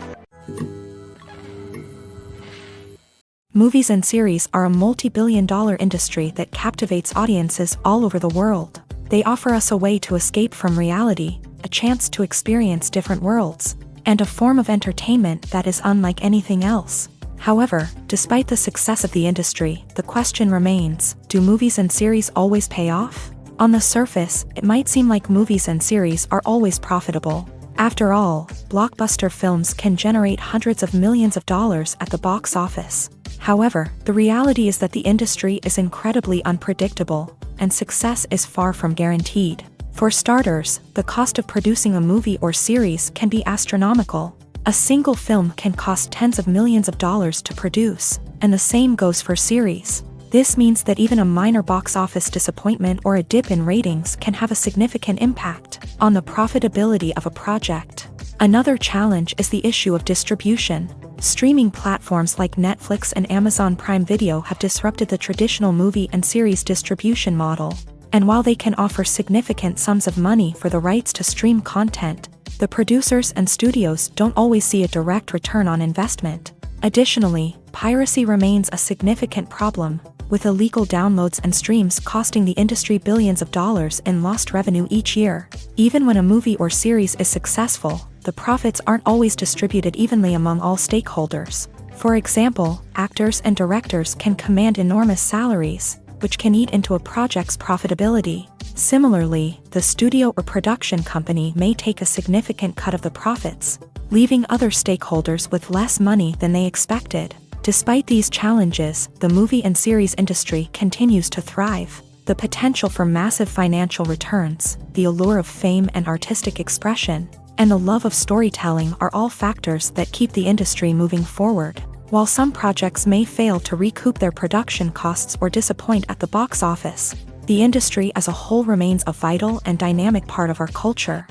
Speaker 1: Movies and series are a multi-billion-dollar industry that captivates audiences all over the world. They offer us a way to escape from reality, a chance to experience different worlds, and a form of entertainment that is unlike anything else. However, despite the success of the industry, the question remains, do movies and series always pay off? On the surface, it might seem like movies and series are always profitable. After all, blockbuster films can generate hundreds of millions of dollars at the box office. However, the reality is that the industry is incredibly unpredictable, and success is far from guaranteed. For starters, the cost of producing a movie or series can be astronomical. A single film can cost tens of millions of dollars to produce, and the same goes for series. This means that even a minor box office disappointment or a dip in ratings can have a significant impact on the profitability of a project. Another challenge is the issue of distribution. Streaming platforms like Netflix and Amazon Prime Video have disrupted the traditional movie and series distribution model. And while they can offer significant sums of money for the rights to stream content, the producers and studios don't always see a direct return on investment. Additionally, piracy remains a significant problem, with illegal downloads and streams costing the industry billions of dollars in lost revenue each year. Even when a movie or series is successful, the profits aren't always distributed evenly among all stakeholders. For example, actors and directors can command enormous salaries, which can eat into a project's profitability. Similarly, the studio or production company may take a significant cut of the profits, leaving other stakeholders with less money than they expected. Despite these challenges, the movie and series industry continues to thrive. The potential for massive financial returns, the allure of fame and artistic expression, and the love of storytelling are all factors that keep the industry moving forward. While some projects may fail to recoup their production costs or disappoint at the box office, the industry as a whole remains a vital and dynamic part of our culture.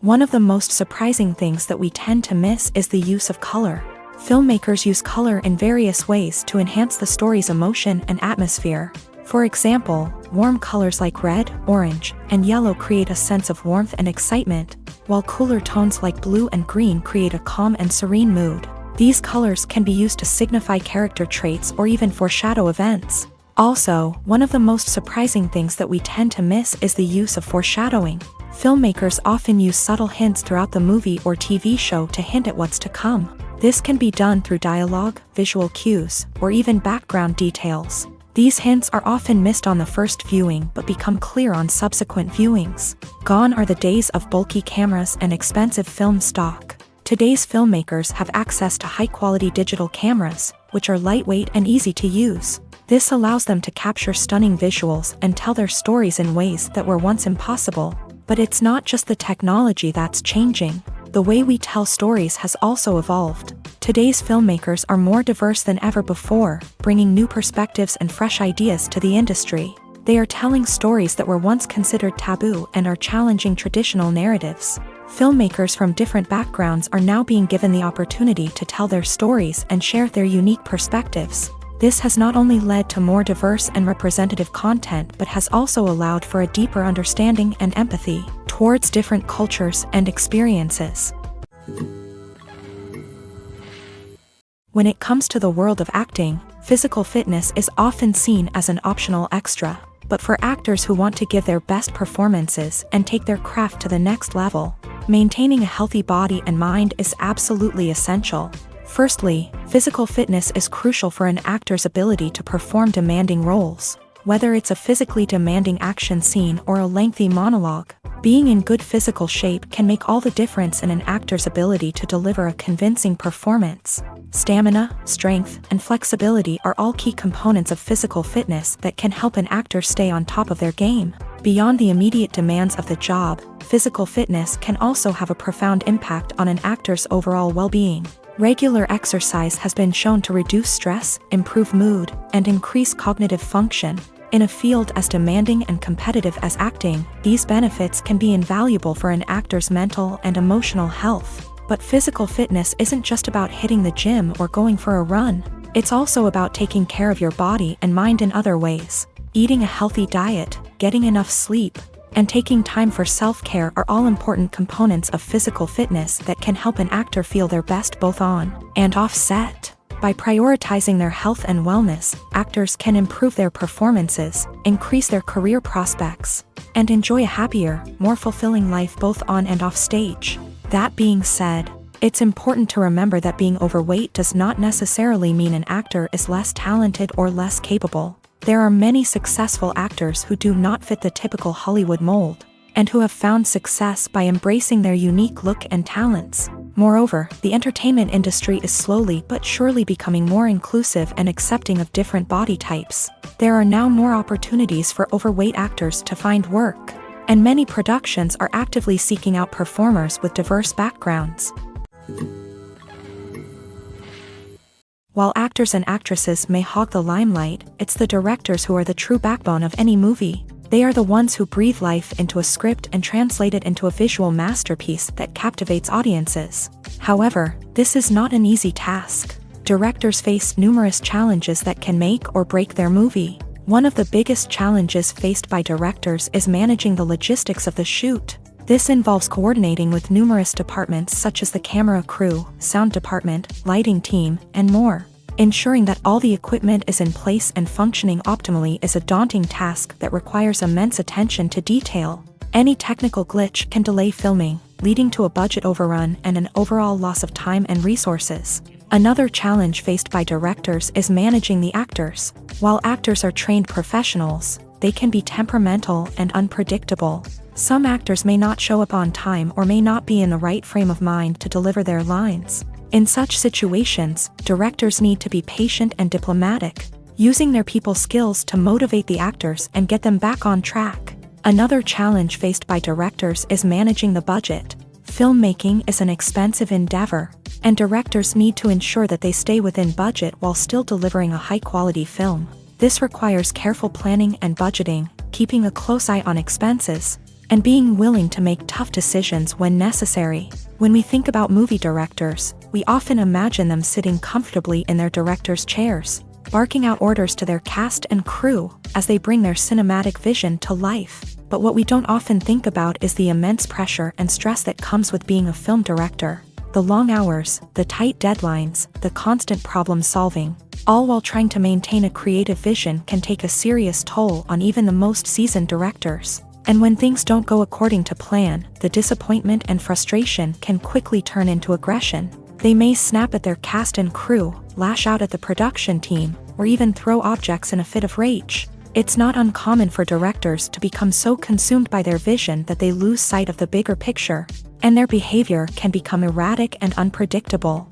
Speaker 1: One of the most surprising things that we tend to miss is the use of color. Filmmakers use color in various ways to enhance the story's emotion and atmosphere. For example, warm colors like red, orange, and yellow create a sense of warmth and excitement, while cooler tones like blue and green create a calm and serene mood. These colors can be used to signify character traits or even foreshadow events. Also, one of the most surprising things that we tend to miss is the use of foreshadowing. Filmmakers often use subtle hints throughout the movie or TV show to hint at what's to come. This can be done through dialogue, visual cues, or even background details. These hints are often missed on the first viewing but become clear on subsequent viewings. Gone are the days of bulky cameras and expensive film stock. Today's filmmakers have access to high-quality digital cameras, which are lightweight and easy to use. This allows them to capture stunning visuals and tell their stories in ways that were once impossible. But it's not just the technology that's changing. The way we tell stories has also evolved. Today's filmmakers are more diverse than ever before, bringing new perspectives and fresh ideas to the industry. They are telling stories that were once considered taboo and are challenging traditional narratives. Filmmakers from different backgrounds are now being given the opportunity to tell their stories and share their unique perspectives. This has not only led to more diverse and representative content but has also allowed for a deeper understanding and empathy towards different cultures and experiences. When it comes to the world of acting, physical fitness is often seen as an optional extra. But for actors who want to give their best performances and take their craft to the next level, maintaining a healthy body and mind is absolutely essential. Firstly, physical fitness is crucial for an actor's ability to perform demanding roles. Whether it's a physically demanding action scene or a lengthy monologue, being in good physical shape can make all the difference in an actor's ability to deliver a convincing performance. Stamina, strength, and flexibility are all key components of physical fitness that can help an actor stay on top of their game. Beyond the immediate demands of the job, physical fitness can also have a profound impact on an actor's overall well-being. Regular exercise has been shown to reduce stress, improve mood, and increase cognitive function. In a field as demanding and competitive as acting, these benefits can be invaluable for an actor's mental and emotional health. But physical fitness isn't just about hitting the gym or going for a run. It's also about taking care of your body and mind in other ways. Eating a healthy diet, getting enough sleep, and taking time for self-care are all important components of physical fitness that can help an actor feel their best both on and off set. By prioritizing their health and wellness, actors can improve their performances, increase their career prospects, and enjoy a happier, more fulfilling life both on and off stage. That being said, it's important to remember that being overweight does not necessarily mean an actor is less talented or less capable. There are many successful actors who do not fit the typical Hollywood mold, and who have found success by embracing their unique look and talents. Moreover, the entertainment industry is slowly but surely becoming more inclusive and accepting of different body types. There are now more opportunities for overweight actors to find work, and many productions are actively seeking out performers with diverse backgrounds. While actors and actresses may hog the limelight, it's the directors who are the true backbone of any movie. They are the ones who breathe life into a script and translate it into a visual masterpiece that captivates audiences. However, this is not an easy task. Directors face numerous challenges that can make or break their movie. One of the biggest challenges faced by directors is managing the logistics of the shoot. This involves coordinating with numerous departments such as the camera crew, sound department, lighting team, and more. Ensuring that all the equipment is in place and functioning optimally is a daunting task that requires immense attention to detail. Any technical glitch can delay filming, leading to a budget overrun and an overall loss of time and resources. Another challenge faced by directors is managing the actors. While actors are trained professionals, they can be temperamental and unpredictable. Some actors may not show up on time or may not be in the right frame of mind to deliver their lines. In such situations, directors need to be patient and diplomatic, using their people skills to motivate the actors and get them back on track. Another challenge faced by directors is managing the budget. Filmmaking is an expensive endeavor, and directors need to ensure that they stay within budget while still delivering a high-quality film. This requires careful planning and budgeting, keeping a close eye on expenses, and being willing to make tough decisions when necessary. When we think about movie directors, we often imagine them sitting comfortably in their director's chairs, barking out orders to their cast and crew as they bring their cinematic vision to life. But what we don't often think about is the immense pressure and stress that comes with being a film director. The long hours, the tight deadlines, the constant problem solving, all while trying to maintain a creative vision can take a serious toll on even the most seasoned directors. And when things don't go according to plan, the disappointment and frustration can quickly turn into aggression. They may snap at their cast and crew, lash out at the production team, or even throw objects in a fit of rage. It's not uncommon for directors to become so consumed by their vision that they lose sight of the bigger picture. and their behavior can become erratic and unpredictable.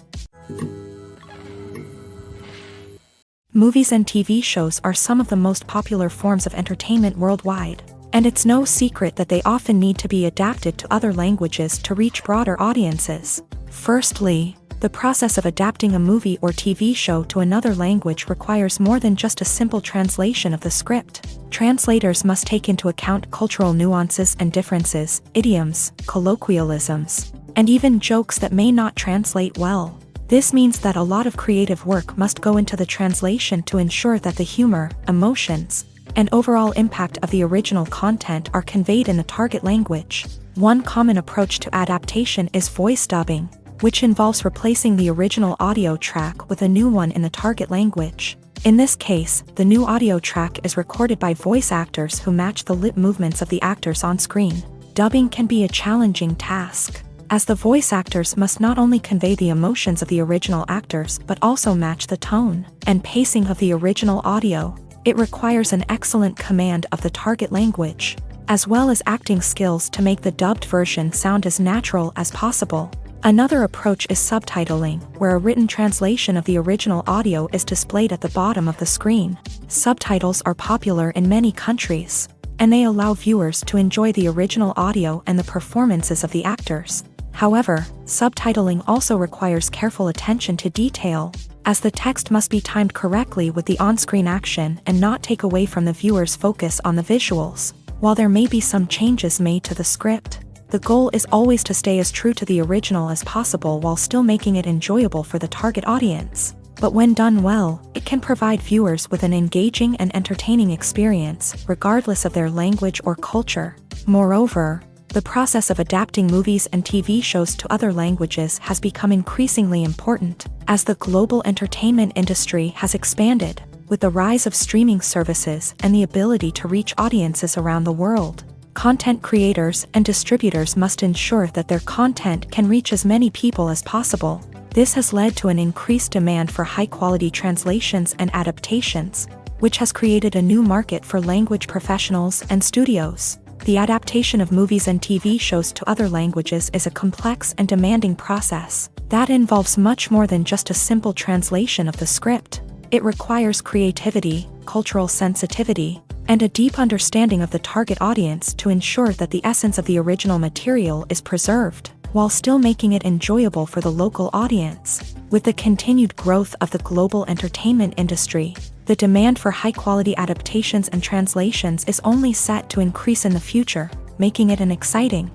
Speaker 1: Movies and TV shows are some of the most popular forms of entertainment worldwide, and it's no secret that they often need to be adapted to other languages to reach broader audiences. Firstly, the process of adapting a movie or TV show to another language requires more than just a simple translation of the script. Translators must take into account cultural nuances and differences, idioms, colloquialisms, and even jokes that may not translate well. This means that a lot of creative work must go into the translation to ensure that the humor, emotions, and overall impact of the original content are conveyed in the target language. One common approach to adaptation is voice dubbing, which involves replacing the original audio track with a new one in the target language. In this case, the new audio track is recorded by voice actors who match the lip movements of the actors on screen. Dubbing can be a challenging task, as the voice actors must not only convey the emotions of the original actors but also match the tone and pacing of the original audio. It requires an excellent command of the target language, as well as acting skills to make the dubbed version sound as natural as possible. Another approach is subtitling, where a written translation of the original audio is displayed at the bottom of the screen. Subtitles are popular in many countries, and they allow viewers to enjoy the original audio and the performances of the actors. However, subtitling also requires careful attention to detail, as the text must be timed correctly with the on-screen action and not take away from the viewer's focus on the visuals. While there may be some changes made to the script, the goal is always to stay as true to the original as possible while still making it enjoyable for the target audience. But when done well, it can provide viewers with an engaging and entertaining experience, regardless of their language or culture. Moreover, the process of adapting movies and TV shows to other languages has become increasingly important, as the global entertainment industry has expanded, with the rise of streaming services and the ability to reach audiences around the world. Content creators and distributors must ensure that their content can reach as many people as possible. This has led to an increased demand for high-quality translations and adaptations, which has created a new market for language professionals and studios. The adaptation of movies and TV shows to other languages is a complex and demanding process that involves much more than just a simple translation of the script. It requires creativity, cultural sensitivity, and a deep understanding of the target audience to ensure that the essence of the original material is preserved, while still making it enjoyable for the local audience. With the continued growth of the global entertainment industry, the demand for high-quality adaptations and translations is only set to increase in the future, making it an exciting.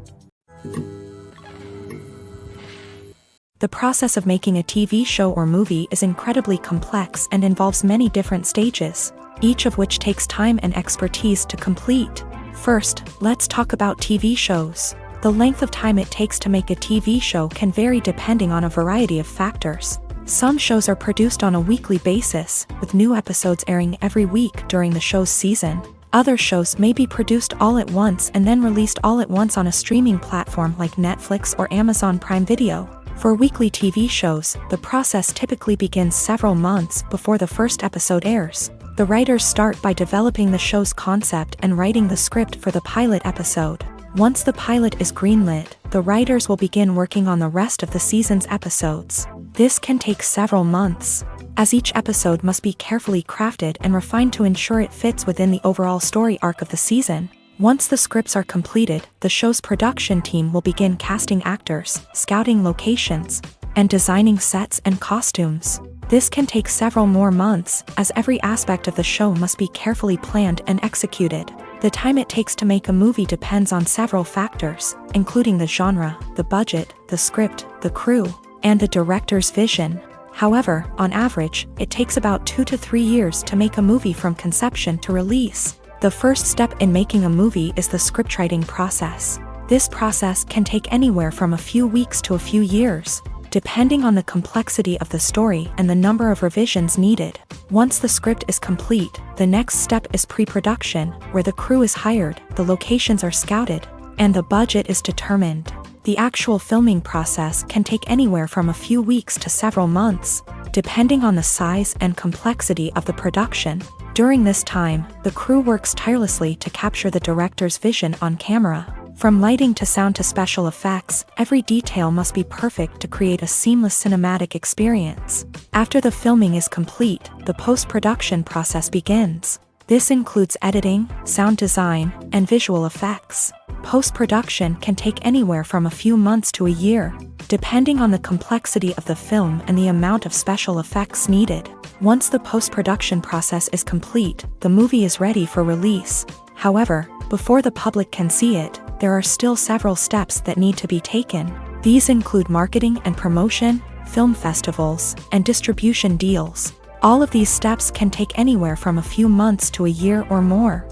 Speaker 1: The process of making a TV show or movie is incredibly complex and involves many different stages, each of which takes time and expertise to complete. First, let's talk about TV shows. The length of time it takes to make a TV show can vary depending on a variety of factors. Some shows are produced on a weekly basis, with new episodes airing every week during the show's season. Other shows may be produced all at once and then released all at once on a streaming platform like Netflix or Amazon Prime Video. For weekly TV shows, the process typically begins several months before the first episode airs. The writers start by developing the show's concept and writing the script for the pilot episode. Once the pilot is greenlit, the writers will begin working on the rest of the season's episodes. This can take several months, as each episode must be carefully crafted and refined to ensure it fits within the overall story arc of the season. Once the scripts are completed, the show's production team will begin casting actors, scouting locations, and designing sets and costumes. This can take several more months, as every aspect of the show must be carefully planned and executed. The time it takes to make a movie depends on several factors, including the genre, the budget, the script, the crew, and the director's vision. However, on average, it takes about 2 to 3 years to make a movie from conception to release. The first step in making a movie is the scriptwriting process. This process can take anywhere from a few weeks to a few years, depending on the complexity of the story and the number of revisions needed. Once the script is complete, the next step is pre-production, where the crew is hired, the locations are scouted, and the budget is determined. The actual filming process can take anywhere from a few weeks to several months, depending on the size and complexity of the production. During this time, the crew works tirelessly to capture the director's vision on camera. From lighting to sound to special effects, every detail must be perfect to create a seamless cinematic experience. After the filming is complete, the post-production process begins. This includes editing, sound design, and visual effects. Post-production can take anywhere from a few months to a year, depending on the complexity of the film and the amount of special effects needed. Once the post-production process is complete, the movie is ready for release. However, before the public can see it, there are still several steps that need to be taken. These include marketing and promotion, film festivals, and distribution deals. All of these steps can take anywhere from a few months to a year or more.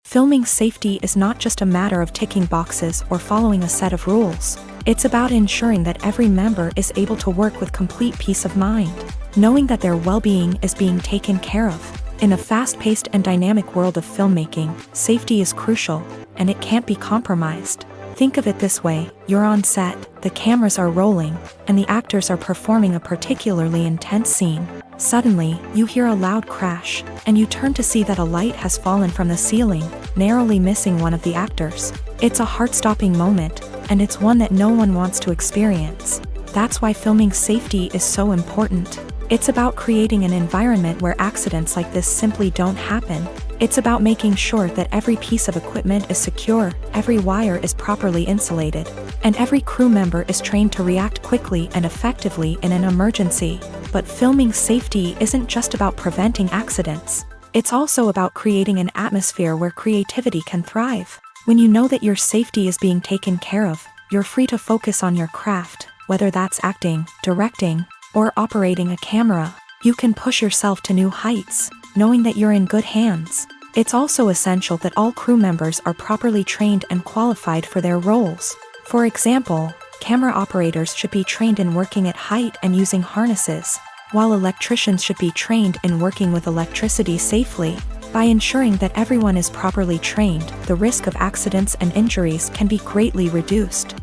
Speaker 1: Filming safety is not just a matter of ticking boxes or following a set of rules. It's about ensuring that every member is able to work with complete peace of mind, knowing that their well-being is being taken care of. In a fast-paced and dynamic world of filmmaking, safety is crucial, and it can't be compromised. Think of it this way: you're on set, the cameras are rolling, and the actors are performing a particularly intense scene. Suddenly, you hear a loud crash, and you turn to see that a light has fallen from the ceiling, narrowly missing one of the actors. It's a heart-stopping moment, and it's one that no one wants to experience. That's why filming safety is so important. It's about creating an environment where accidents like this simply don't happen. It's about making sure that every piece of equipment is secure, every wire is properly insulated, and every crew member is trained to react quickly and effectively in an emergency. But filming safety isn't just about preventing accidents. It's also about creating an atmosphere where creativity can thrive. When you know that your safety is being taken care of, you're free to focus on your craft, whether that's acting, directing, or operating a camera. You can push yourself to new heights, knowing that you're in good hands. It's also essential that all crew members are properly trained and qualified for their roles. For example, camera operators should be trained in working at height and using harnesses, while electricians should be trained in working with electricity safely. By ensuring that everyone is properly trained, the risk of accidents and injuries can be greatly reduced.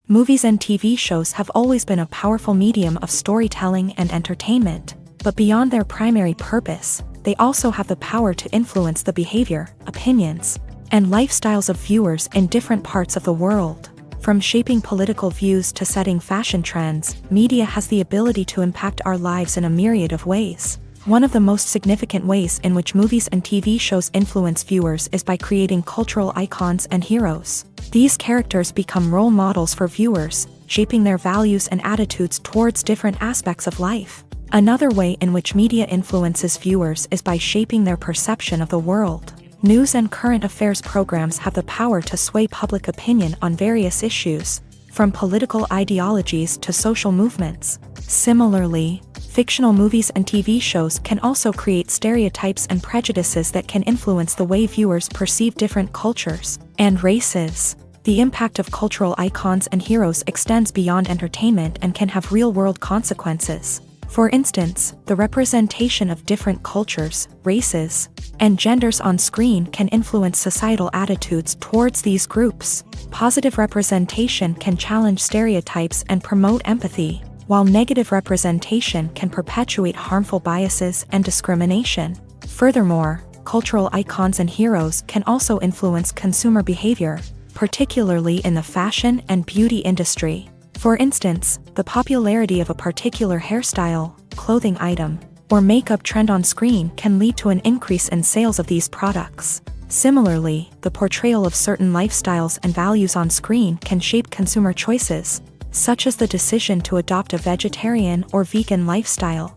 Speaker 1: Movies and TV shows have always been a powerful medium of storytelling and entertainment, but beyond their primary purpose, they also have the power to influence the behavior, opinions, and lifestyles of viewers in different parts of the world. From shaping political views to setting fashion trends, media has the ability to impact our lives in a myriad of ways. One of the most significant ways in which movies and TV shows influence viewers is by creating cultural icons and heroes. These characters become role models for viewers, shaping their values and attitudes towards different aspects of life. Another way in which media influences viewers is by shaping their perception of the world. News and current affairs programs have the power to sway public opinion on various issues, from political ideologies to social movements. Similarly, fictional movies and TV shows can also create stereotypes and prejudices that can influence the way viewers perceive different cultures and races. The impact of cultural icons and heroes extends beyond entertainment and can have real-world consequences. For instance, the representation of different cultures, races, and genders on screen can influence societal attitudes towards these groups. Positive representation can challenge stereotypes and promote empathy, while negative representation can perpetuate harmful biases and discrimination. Furthermore, cultural icons and heroes can also influence consumer behavior, particularly in the fashion and beauty industry. For instance, the popularity of a particular hairstyle, clothing item, or makeup trend on screen can lead to an increase in sales of these products. Similarly, the portrayal of certain lifestyles and values on screen can shape consumer choices, such as the decision to adopt a vegetarian or vegan lifestyle.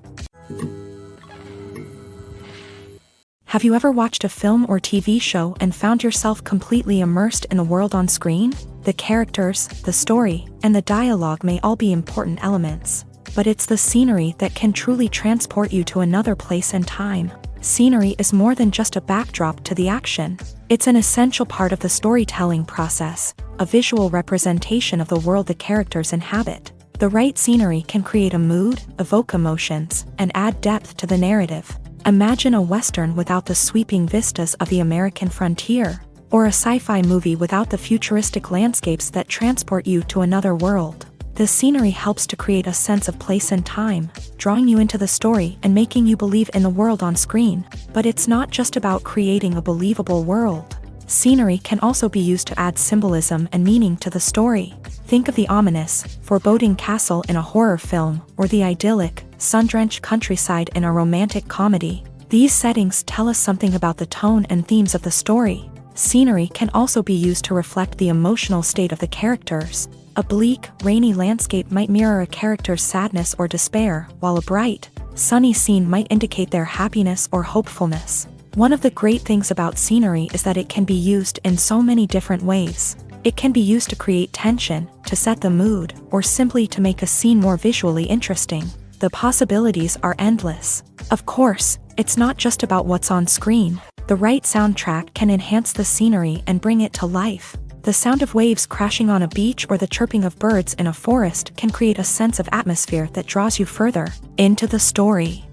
Speaker 1: Have you ever watched a film or TV show and found yourself completely immersed in the world on screen? The characters, the story, and the dialogue may all be important elements, but it's the scenery that can truly transport you to another place and time. Scenery is more than just a backdrop to the action. It's an essential part of the storytelling process, a visual representation of the world the characters inhabit. The right scenery can create a mood, evoke emotions, and add depth to the narrative. Imagine a Western without the sweeping vistas of the American frontier, or a sci-fi movie without the futuristic landscapes that transport you to another world. The scenery helps to create a sense of place and time, drawing you into the story and making you believe in the world on screen. But it's not just about creating a believable world. Scenery can also be used to add symbolism and meaning to the story. Think of the ominous, foreboding castle in a horror film, or the idyllic, sun-drenched countryside in a romantic comedy. These settings tell us something about the tone and themes of the story. Scenery can also be used to reflect the emotional state of the characters. A bleak, rainy landscape might mirror a character's sadness or despair, while a bright, sunny scene might indicate their happiness or hopefulness. One of the great things about scenery is that it can be used in so many different ways. It can be used to create tension, to set the mood, or simply to make a scene more visually interesting. The possibilities are endless. Of course, it's not just about what's on screen. The right soundtrack can enhance the scenery and bring it to life. The sound of waves crashing on a beach or the chirping of birds in a forest can create a sense of atmosphere that draws you further into the story.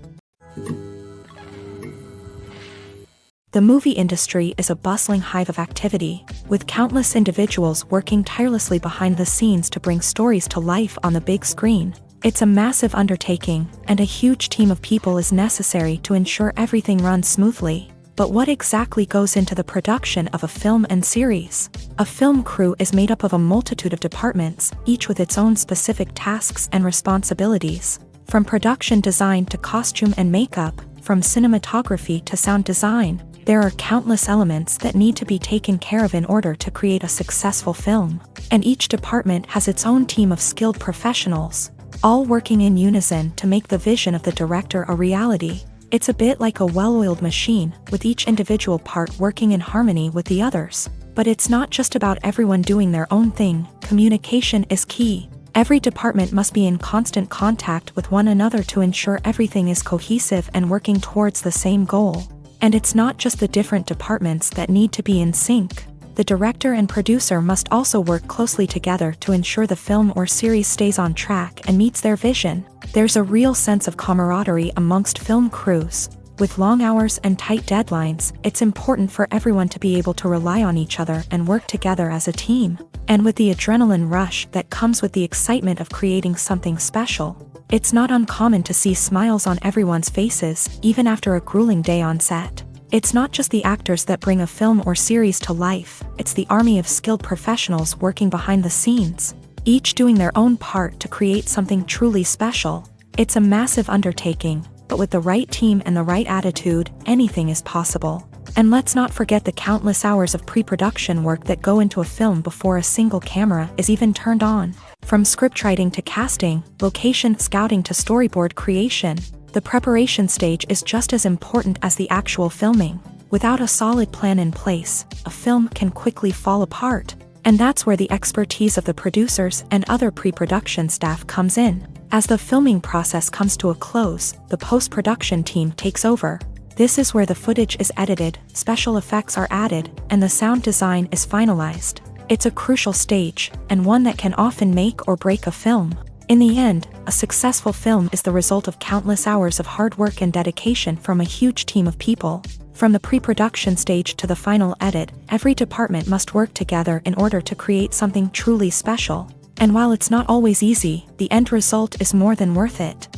Speaker 1: The movie industry is a bustling hive of activity, with countless individuals working tirelessly behind the scenes to bring stories to life on the big screen. It's a massive undertaking, and a huge team of people is necessary to ensure everything runs smoothly. But what exactly goes into the production of a film and series? A film crew is made up of a multitude of departments, each with its own specific tasks and responsibilities. From production design to costume and makeup, from cinematography to sound design, there are countless elements that need to be taken care of in order to create a successful film. And each department has its own team of skilled professionals, all working in unison to make the vision of the director a reality. It's a bit like a well-oiled machine, with each individual part working in harmony with the others. But it's not just about everyone doing their own thing. Communication is key. Every department must be in constant contact with one another to ensure everything is cohesive and working towards the same goal. And it's not just the different departments that need to be in sync. The director and producer must also work closely together to ensure the film or series stays on track and meets their vision. There's a real sense of camaraderie amongst film crews. With long hours and tight deadlines, it's important for everyone to be able to rely on each other and work together as a team. And with the adrenaline rush that comes with the excitement of creating something special, it's not uncommon to see smiles on everyone's faces, even after a grueling day on set. It's not just the actors that bring a film or series to life, it's the army of skilled professionals working behind the scenes, each doing their own part to create something truly special. It's a massive undertaking, but with the right team and the right attitude, anything is possible. And let's not forget the countless hours of pre-production work that go into a film before a single camera is even turned on. From scriptwriting to casting, location scouting to storyboard creation, the preparation stage is just as important as the actual filming. Without a solid plan in place, a film can quickly fall apart. And that's where the expertise of the producers and other pre-production staff comes in. As the filming process comes to a close, the post-production team takes over. This is where the footage is edited, special effects are added, and the sound design is finalized. It's a crucial stage, and one that can often make or break a film. In the end, a successful film is the result of countless hours of hard work and dedication from a huge team of people. From the pre-production stage to the final edit, every department must work together in order to create something truly special. And while it's not always easy, the end result is more than worth it.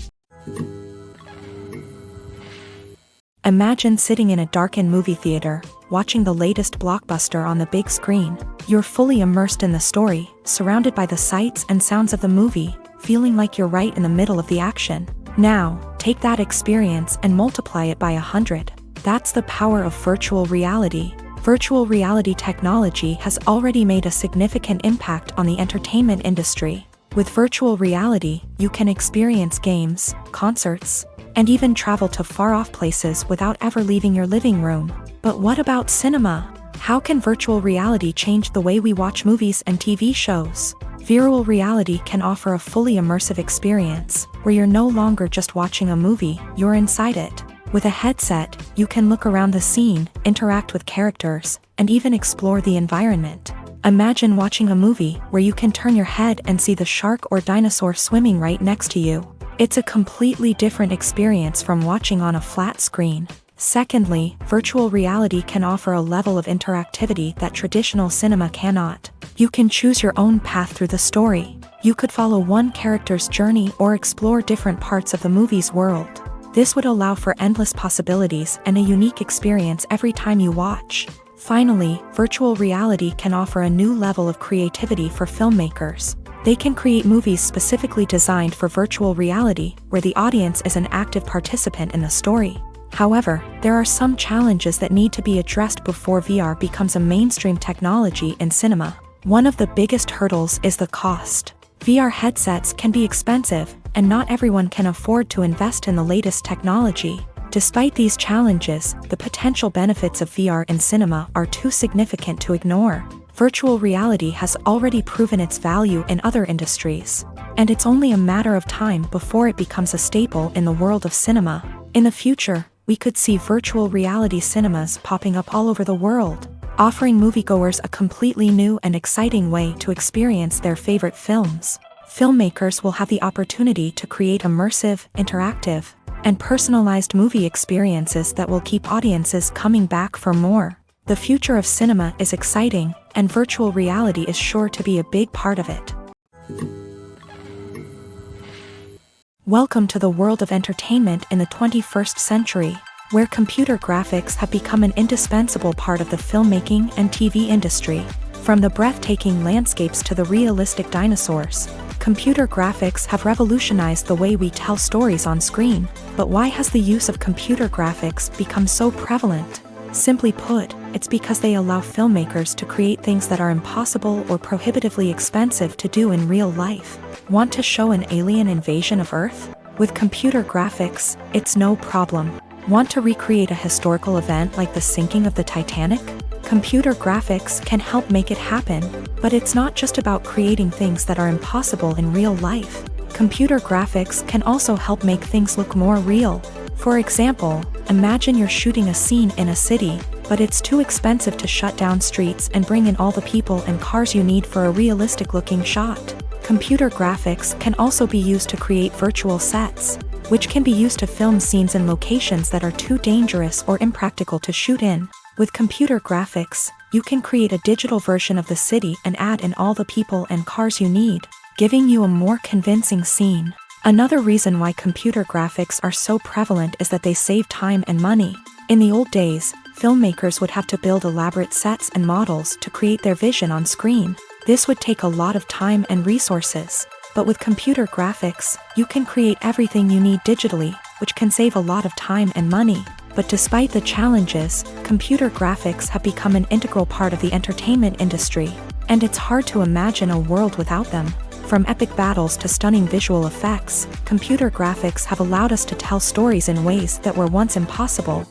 Speaker 1: Imagine sitting in a darkened movie theater, watching the latest blockbuster on the big screen. You're fully immersed in the story, surrounded by the sights and sounds of the movie, feeling like you're right in the middle of the action. Now, take that experience and multiply it by 100. That's the power of virtual reality. Virtual reality technology has already made a significant impact on the entertainment industry. With virtual reality, you can experience games, concerts, and even travel to far-off places without ever leaving your living room. But what about cinema? How can virtual reality change the way we watch movies and TV shows? Virtual reality can offer a fully immersive experience, where you're no longer just watching a movie, you're inside it. With a headset, you can look around the scene, interact with characters, and even explore the environment. Imagine watching a movie where you can turn your head and see the shark or dinosaur swimming right next to you. It's a completely different experience from watching on a flat screen. Secondly, virtual reality can offer a level of interactivity that traditional cinema cannot. You can choose your own path through the story. You could follow one character's journey or explore different parts of the movie's world. This would allow for endless possibilities and a unique experience every time you watch. Finally, virtual reality can offer a new level of creativity for filmmakers. They can create movies specifically designed for virtual reality, where the audience is an active participant in the story. However, there are some challenges that need to be addressed before VR becomes a mainstream technology in cinema. One of the biggest hurdles is the cost. VR headsets can be expensive, and not everyone can afford to invest in the latest technology. Despite these challenges, the potential benefits of VR in cinema are too significant to ignore. Virtual reality has already proven its value in other industries, and it's only a matter of time before it becomes a staple in the world of cinema. In the future, we could see virtual reality cinemas popping up all over the world, offering moviegoers a completely new and exciting way to experience their favorite films. Filmmakers will have the opportunity to create immersive, interactive, and personalized movie experiences that will keep audiences coming back for more. The future of cinema is exciting, and virtual reality is sure to be a big part of it. Welcome to the world of entertainment in the 21st century, where computer graphics have become an indispensable part of the filmmaking and TV industry. From the breathtaking landscapes to the realistic dinosaurs, computer graphics have revolutionized the way we tell stories on screen. But why has the use of computer graphics become so prevalent? Simply put, it's because they allow filmmakers to create things that are impossible or prohibitively expensive to do in real life. Want to show an alien invasion of Earth? With computer graphics, it's no problem. Want to recreate a historical event like the sinking of the Titanic? Computer graphics can help make it happen, but it's not just about creating things that are impossible in real life. Computer graphics can also help make things look more real. For example, imagine you're shooting a scene in a city, but it's too expensive to shut down streets and bring in all the people and cars you need for a realistic-looking shot. Computer graphics can also be used to create virtual sets, which can be used to film scenes in locations that are too dangerous or impractical to shoot in. With computer graphics, you can create a digital version of the city and add in all the people and cars you need, giving you a more convincing scene. Another reason why computer graphics are so prevalent is that they save time and money. In the old days, filmmakers would have to build elaborate sets and models to create their vision on screen. This would take a lot of time and resources. But with computer graphics, you can create everything you need digitally, which can save a lot of time and money. But despite the challenges, computer graphics have become an integral part of the entertainment industry, and it's hard to imagine a world without them. From epic battles to stunning visual effects, computer graphics have allowed us to tell stories in ways that were once impossible.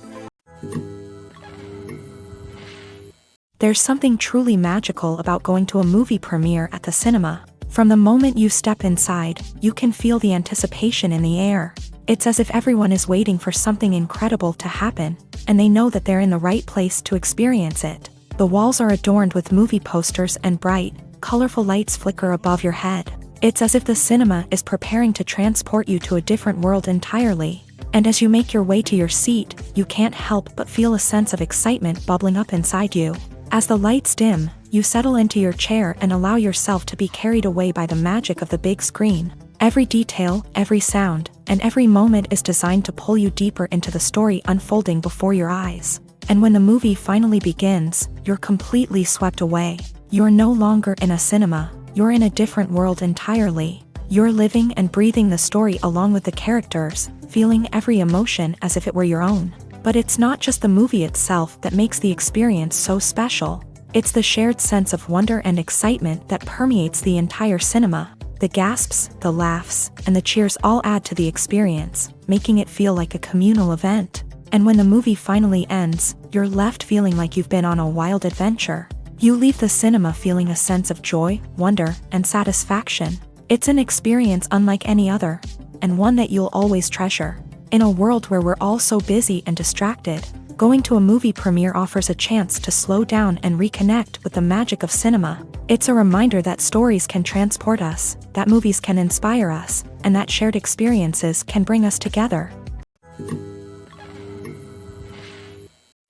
Speaker 1: There's something truly magical about going to a movie premiere at the cinema. From the moment you step inside, you can feel the anticipation in the air. It's as if everyone is waiting for something incredible to happen, and they know that they're in the right place to experience it. The walls are adorned with movie posters and bright, colorful lights flicker above your head. It's as if the cinema is preparing to transport you to a different world entirely. And as you make your way to your seat, you can't help but feel a sense of excitement bubbling up inside you. As the lights dim, you settle into your chair and allow yourself to be carried away by the magic of the big screen. Every detail, every sound, and every moment is designed to pull you deeper into the story unfolding before your eyes. And when the movie finally begins, you're completely swept away. You're no longer in a cinema, you're in a different world entirely. You're living and breathing the story along with the characters, feeling every emotion as if it were your own. But it's not just the movie itself that makes the experience so special. It's the shared sense of wonder and excitement that permeates the entire cinema. The gasps, the laughs, and the cheers all add to the experience, making it feel like a communal event. And when the movie finally ends, you're left feeling like you've been on a wild adventure. You leave the cinema feeling a sense of joy, wonder, and satisfaction. It's an experience unlike any other, and one that you'll always treasure. In a world where we're all so busy and distracted, going to a movie premiere offers a chance to slow down and reconnect with the magic of cinema. It's a reminder that stories can transport us, that movies can inspire us, and that shared experiences can bring us together.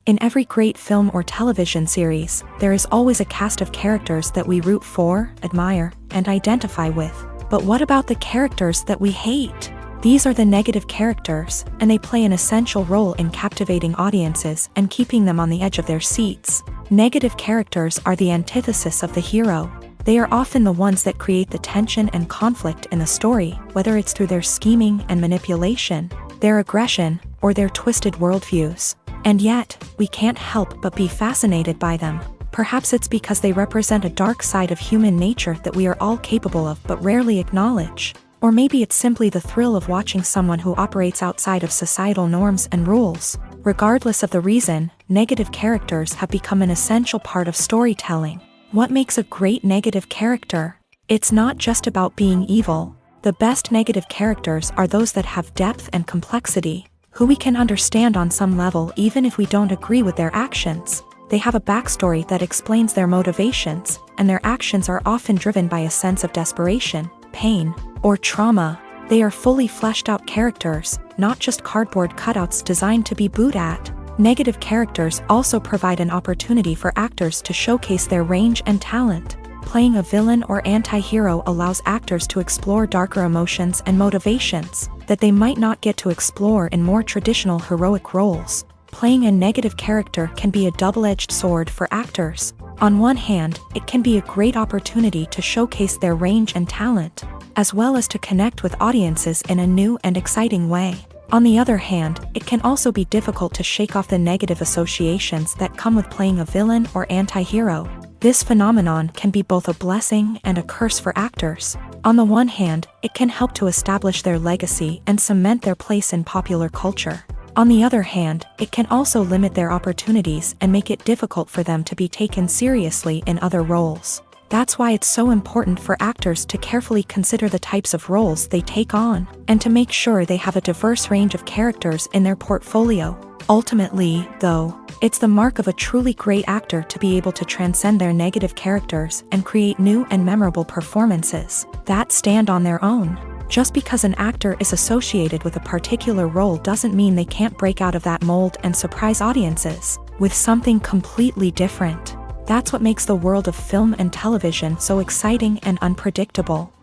Speaker 1: In every great film or television series, there is always a cast of characters that we root for, admire, and identify with. But what about the characters that we hate? These are the negative characters, and they play an essential role in captivating audiences and keeping them on the edge of their seats. Negative characters are the antithesis of the hero. They are often the ones that create the tension and conflict in the story, whether it's through their scheming and manipulation, their aggression, or their twisted worldviews. And yet, we can't help but be fascinated by them. Perhaps it's because they represent a dark side of human nature that we are all capable of but rarely acknowledge. Or maybe it's simply the thrill of watching someone who operates outside of societal norms and rules. Regardless of the reason, negative characters have become an essential part of storytelling. What makes a great negative character? It's not just about being evil. The best negative characters are those that have depth and complexity, who we can understand on some level even if we don't agree with their actions. They have a backstory that explains their motivations, and their actions are often driven by a sense of desperation, pain, or trauma. They are fully fleshed out characters, not just cardboard cutouts designed to be booed at. Negative characters also provide an opportunity for actors to showcase their range and talent. Playing a villain or anti-hero allows actors to explore darker emotions and motivations that they might not get to explore in more traditional heroic roles. Playing a negative character can be a double-edged sword for actors. On one hand, it can be a great opportunity to showcase their range and talent, as well as to connect with audiences in a new and exciting way. On the other hand, it can also be difficult to shake off the negative associations that come with playing a villain or anti-hero. This phenomenon can be both a blessing and a curse for actors. On the one hand, it can help to establish their legacy and cement their place in popular culture. On the other hand, it can also limit their opportunities and make it difficult for them to be taken seriously in other roles. That's why it's so important for actors to carefully consider the types of roles they take on, and to make sure they have a diverse range of characters in their portfolio. Ultimately, though, it's the mark of a truly great actor to be able to transcend their negative characters and create new and memorable performances that stand on their own. Just because an actor is associated with a particular role doesn't mean they can't break out of that mold and surprise audiences with something completely different. That's what makes the world of film and television so exciting and unpredictable.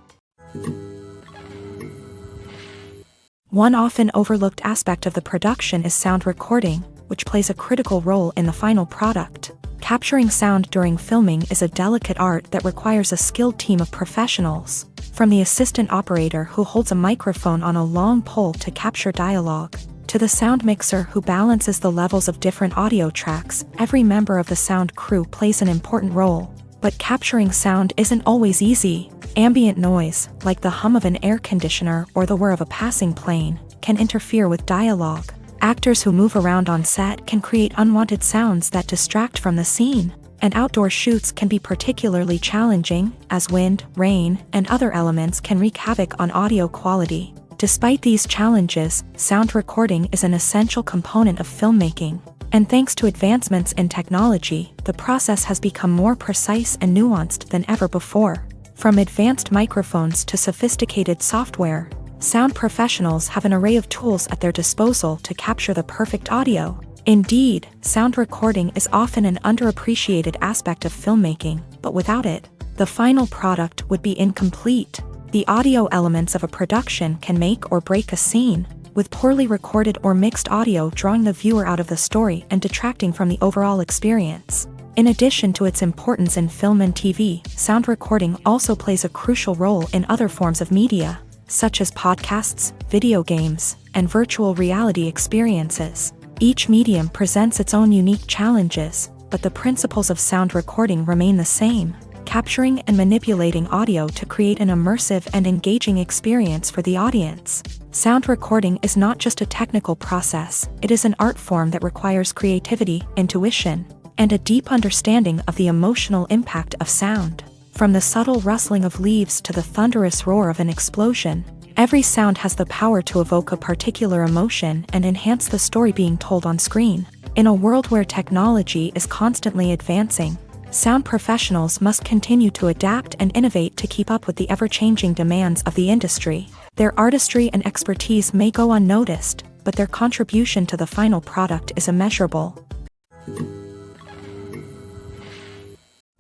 Speaker 1: One often overlooked aspect of the production is sound recording, which plays a critical role in the final product. Capturing sound during filming is a delicate art that requires a skilled team of professionals. From the assistant operator who holds a microphone on a long pole to capture dialogue, to the sound mixer who balances the levels of different audio tracks, every member of the sound crew plays an important role. But capturing sound isn't always easy. Ambient noise, like the hum of an air conditioner or the whir of a passing plane, can interfere with dialogue. Actors who move around on set can create unwanted sounds that distract from the scene. And outdoor shoots can be particularly challenging, as wind, rain, and other elements can wreak havoc on audio quality. Despite these challenges, sound recording is an essential component of filmmaking. And thanks to advancements in technology, the process has become more precise and nuanced than ever before. From advanced microphones to sophisticated software, sound professionals have an array of tools at their disposal to capture the perfect audio. Indeed, sound recording is often an underappreciated aspect of filmmaking, but without it, the final product would be incomplete. The audio elements of a production can make or break a scene, with poorly recorded or mixed audio drawing the viewer out of the story and detracting from the overall experience. In addition to its importance in film and TV, sound recording also plays a crucial role in other forms of media, such as podcasts, video games, and virtual reality experiences. Each medium presents its own unique challenges, but the principles of sound recording remain the same, capturing and manipulating audio to create an immersive and engaging experience for the audience. Sound recording is not just a technical process, it is an art form that requires creativity, intuition, and a deep understanding of the emotional impact of sound. From the subtle rustling of leaves to the thunderous roar of an explosion, every sound has the power to evoke a particular emotion and enhance the story being told on screen. In a world where technology is constantly advancing, sound professionals must continue to adapt and innovate to keep up with the ever-changing demands of the industry. Their artistry and expertise may go unnoticed, but their contribution to the final product is immeasurable.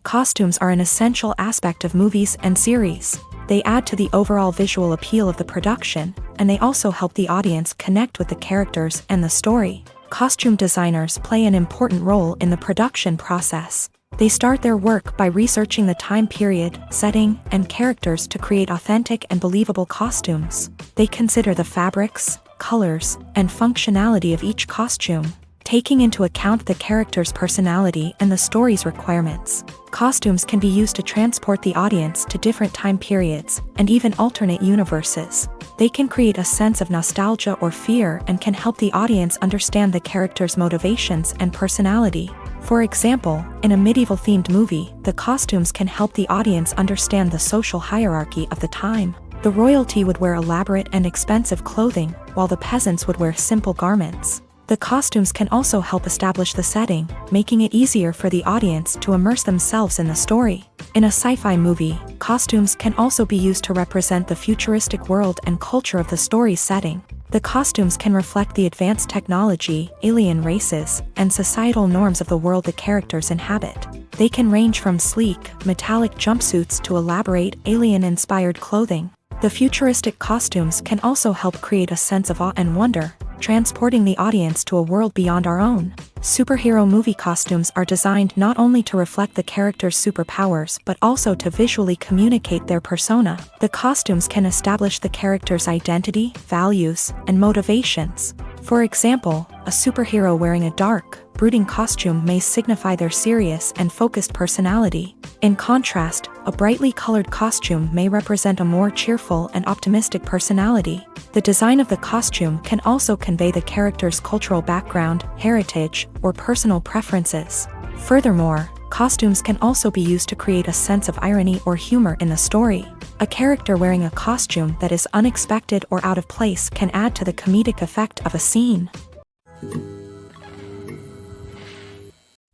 Speaker 1: Costumes are an essential aspect of movies and series. They add to the overall visual appeal of the production, and they also help the audience connect with the characters and the story. Costume designers play an important role in the production process. They start their work by researching the time period, setting, and characters to create authentic and believable costumes. They consider the fabrics, colors, and functionality of each costume, taking into account the character's personality and the story's requirements. Costumes can be used to transport the audience to different time periods and even alternate universes. They can create a sense of nostalgia or fear and can help the audience understand the character's motivations and personality. For example, in a medieval-themed movie, the costumes can help the audience understand the social hierarchy of the time. The royalty would wear elaborate and expensive clothing, while the peasants would wear simple garments. The costumes can also help establish the setting, making it easier for the audience to immerse themselves in the story. In a sci-fi movie, costumes can also be used to represent the futuristic world and culture of the story's setting. The costumes can reflect the advanced technology, alien races, and societal norms of the world the characters inhabit. They can range from sleek, metallic jumpsuits to elaborate, alien-inspired clothing. The futuristic costumes can also help create a sense of awe and wonder, transporting the audience to a world beyond our own. Superhero movie costumes are designed not only to reflect the character's superpowers but also to visually communicate their persona. The costumes can establish the character's identity, values, and motivations. For example, a superhero wearing a dark, brooding costume may signify their serious and focused personality. In contrast, a brightly colored costume may represent a more cheerful and optimistic personality. The design of the costume can also convey the character's cultural background, heritage, or personal preferences. Furthermore, costumes can also be used to create a sense of irony or humor in the story. A character wearing a costume that is unexpected or out of place can add to the comedic effect of a scene.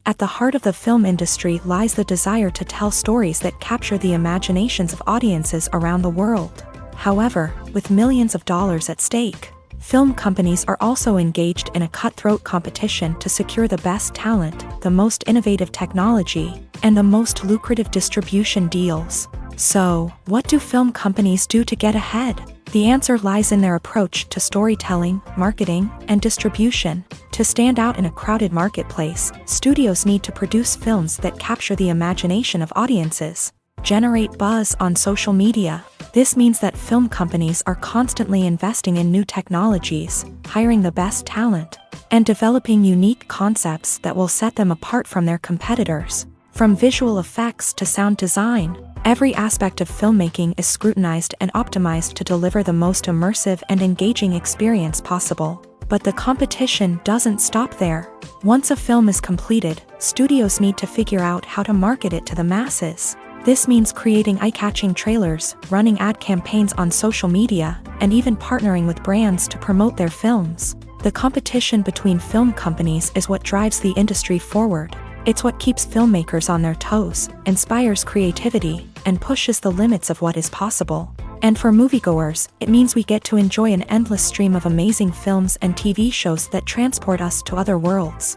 Speaker 1: At the heart of the film industry lies the desire to tell stories that capture the imaginations of audiences around the world. However, with millions of dollars at stake, film companies are also engaged in a cutthroat competition to secure the best talent, the most innovative technology, and the most lucrative distribution deals. So, what do film companies do to get ahead? The answer lies in their approach to storytelling, marketing, and distribution. To stand out in a crowded marketplace, studios need to produce films that capture the imagination of audiences, generate buzz on social media. This means that film companies are constantly investing in new technologies, hiring the best talent, and developing unique concepts that will set them apart from their competitors. From visual effects to sound design, every aspect of filmmaking is scrutinized and optimized to deliver the most immersive and engaging experience possible. But the competition doesn't stop there. Once a film is completed, studios need to figure out how to market it to the masses. This means creating eye-catching trailers, running ad campaigns on social media, and even partnering with brands to promote their films. The competition between film companies is what drives the industry forward. It's what keeps filmmakers on their toes, inspires creativity, and pushes the limits of what is possible. And for moviegoers, it means we get to enjoy an endless stream of amazing films and TV shows that transport us to other worlds.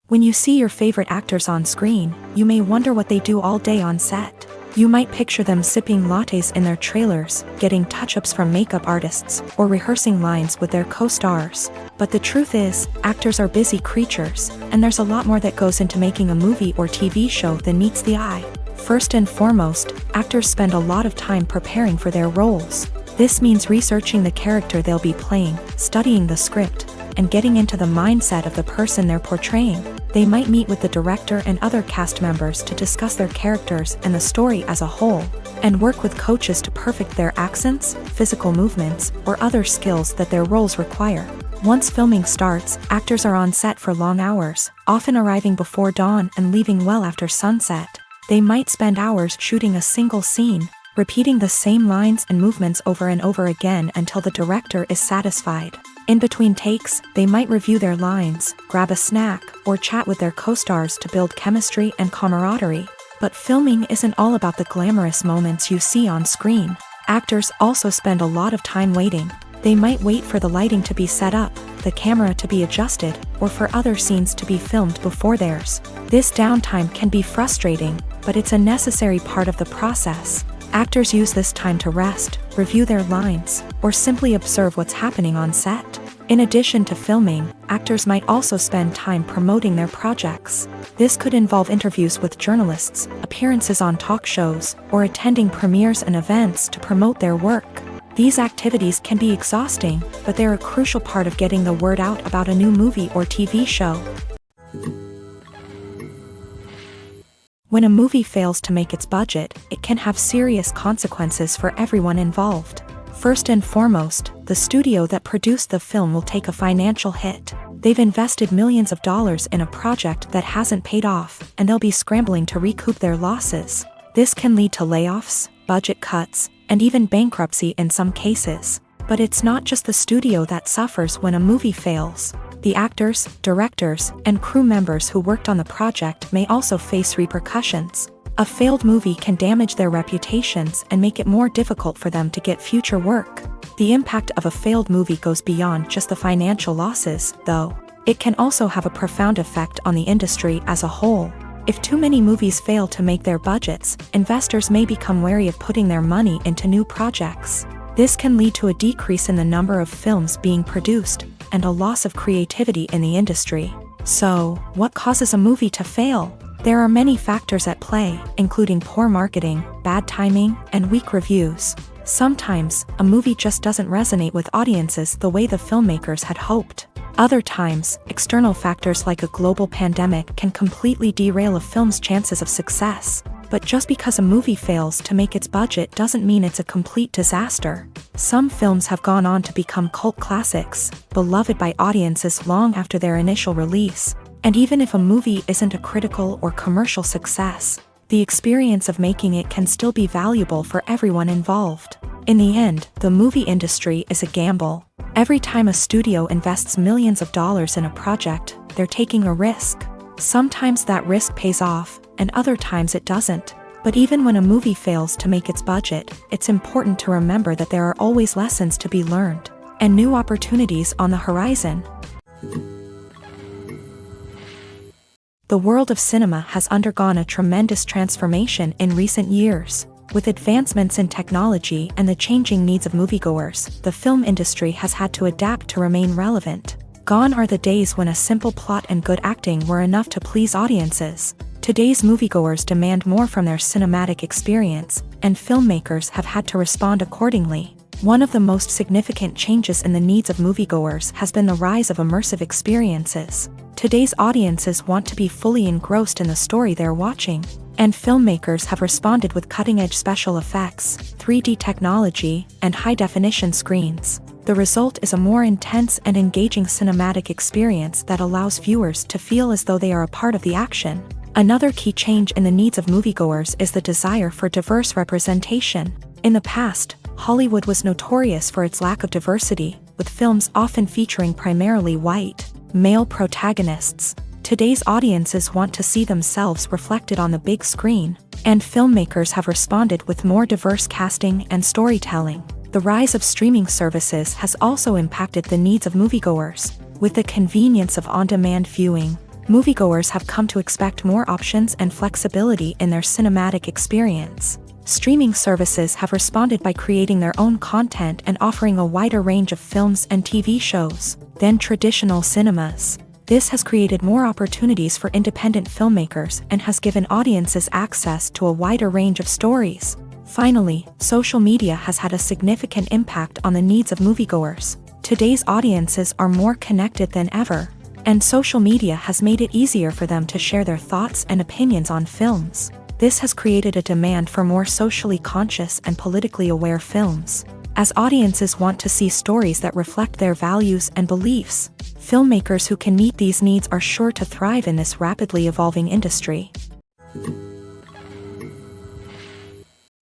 Speaker 1: When you see your favorite actors on screen, you may wonder what they do all day on set. You might picture them sipping lattes in their trailers, getting touch-ups from makeup artists, or rehearsing lines with their co-stars. But the truth is, actors are busy creatures, and there's a lot more that goes into making a movie or TV show than meets the eye. First and foremost, actors spend a lot of time preparing for their roles. This means researching the character they'll be playing, studying the script, and getting into the mindset of the person they're portraying. They might meet with the director and other cast members to discuss their characters and the story as a whole, and work with coaches to perfect their accents, physical movements, or other skills that their roles require. Once filming starts, actors are on set for long hours, often arriving before dawn and leaving well after sunset. They might spend hours shooting a single scene, repeating the same lines and movements over and over again until the director is satisfied. In between takes, they might review their lines, grab a snack, or chat with their co-stars to build chemistry and camaraderie. But filming isn't all about the glamorous moments you see on screen. Actors also spend a lot of time waiting. They might wait for the lighting to be set up, the camera to be adjusted, or for other scenes to be filmed before theirs. This downtime can be frustrating, but it's a necessary part of the process. Actors use this time to rest, review their lines, or simply observe what's happening on set. In addition to filming, actors might also spend time promoting their projects. This could involve interviews with journalists, appearances on talk shows, or attending premieres and events to promote their work. These activities can be exhausting, but they're a crucial part of getting the word out about a new movie or TV show. When a movie fails to make its budget, it can have serious consequences for everyone involved. First and foremost, the studio that produced the film will take a financial hit. They've invested millions of dollars in a project that hasn't paid off, and they'll be scrambling to recoup their losses. This can lead to layoffs, budget cuts, and even bankruptcy in some cases. But it's not just the studio that suffers when a movie fails. The actors, directors, and crew members who worked on the project may also face repercussions. A failed movie can damage their reputations and make it more difficult for them to get future work. The impact of a failed movie goes beyond just the financial losses, though. It can also have a profound effect on the industry as a whole. If too many movies fail to make their budgets, investors may become wary of putting their money into new projects. This can lead to a decrease in the number of films being produced, and a loss of creativity in the industry. So, what causes a movie to fail? There are many factors at play, including poor marketing, bad timing, and weak reviews. Sometimes, a movie just doesn't resonate with audiences the way the filmmakers had hoped. Other times, external factors like a global pandemic can completely derail a film's chances of success. But just because a movie fails to make its budget doesn't mean it's a complete disaster. Some films have gone on to become cult classics, beloved by audiences long after their initial release. And even if a movie isn't a critical or commercial success, the experience of making it can still be valuable for everyone involved. In the end, the movie industry is a gamble. Every time a studio invests millions of dollars in a project, they're taking a risk. Sometimes that risk pays off, and other times it doesn't. But even when a movie fails to make its budget, it's important to remember that there are always lessons to be learned, and new opportunities on the horizon. The world of cinema has undergone a tremendous transformation in recent years. With advancements in technology and the changing needs of moviegoers, the film industry has had to adapt to remain relevant. Gone are the days when a simple plot and good acting were enough to please audiences. Today's moviegoers demand more from their cinematic experience, and filmmakers have had to respond accordingly. One of the most significant changes in the needs of moviegoers has been the rise of immersive experiences. Today's audiences want to be fully engrossed in the story they're watching, and filmmakers have responded with cutting-edge special effects, 3D technology, and high-definition screens. The result is a more intense and engaging cinematic experience that allows viewers to feel as though they are a part of the action. Another key change in the needs of moviegoers is the desire for diverse representation. In the past, Hollywood was notorious for its lack of diversity, with films often featuring primarily white, male protagonists. Today's audiences want to see themselves reflected on the big screen, and filmmakers have responded with more diverse casting and storytelling. The rise of streaming services has also impacted the needs of moviegoers. With the convenience of on-demand viewing, moviegoers have come to expect more options and flexibility in their cinematic experience. Streaming services have responded by creating their own content and offering a wider range of films and TV shows than traditional cinemas. This has created more opportunities for independent filmmakers and has given audiences access to a wider range of stories. Finally, social media has had a significant impact on the needs of moviegoers. Today's audiences are more connected than ever, and social media has made it easier for them to share their thoughts and opinions on films. This has created a demand for more socially conscious and politically aware films. As audiences want to see stories that reflect their values and beliefs, filmmakers who can meet these needs are sure to thrive in this rapidly evolving industry.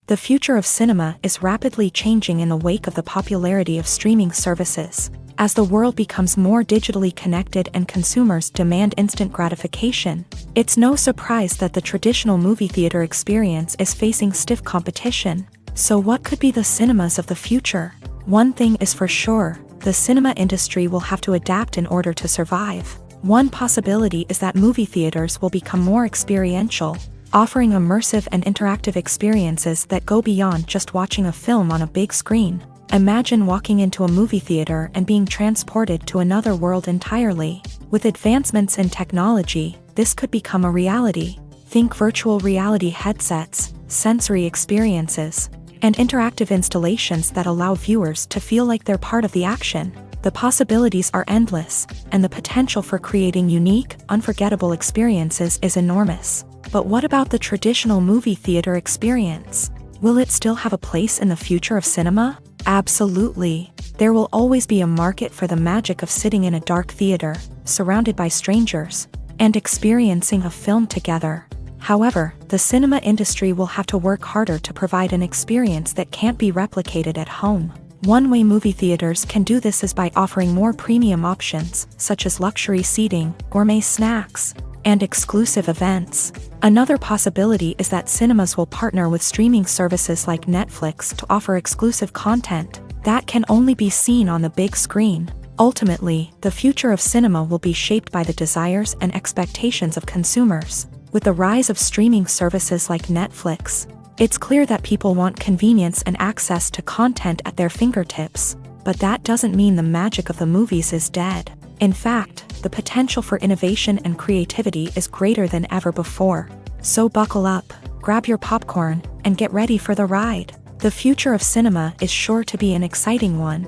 Speaker 1: The future of cinema is rapidly changing in the wake of the popularity of streaming services. As the world becomes more digitally connected and consumers demand instant gratification, it's no surprise that the traditional movie theater experience is facing stiff competition. So what could be the cinemas of the future? One thing is for sure, the cinema industry will have to adapt in order to survive. One possibility is that movie theaters will become more experiential, offering immersive and interactive experiences that go beyond just watching a film on a big screen. Imagine walking into a movie theater and being transported to another world entirely. With advancements in technology, this could become a reality. Think virtual reality headsets, sensory experiences, and interactive installations that allow viewers to feel like they're part of the action. The possibilities are endless, and the potential for creating unique, unforgettable experiences is enormous. But what about the traditional movie theater experience? Will it still have a place in the future of cinema? Absolutely. There will always be a market for the magic of sitting in a dark theater, surrounded by strangers, and experiencing a film together. However, the cinema industry will have to work harder to provide an experience that can't be replicated at home. One way movie theaters can do this is by offering more premium options, such as luxury seating, gourmet snacks, and exclusive events. Another possibility is that cinemas will partner with streaming services like Netflix to offer exclusive content that can only be seen on the big screen. Ultimately, the future of cinema will be shaped by the desires and expectations of consumers. With the rise of streaming services like Netflix, it's clear that people want convenience and access to content at their fingertips. But that doesn't mean the magic of the movies is dead. In fact, the potential for innovation and creativity is greater than ever before. So buckle up, grab your popcorn, and get ready for the ride. The future of cinema is sure to be an exciting one.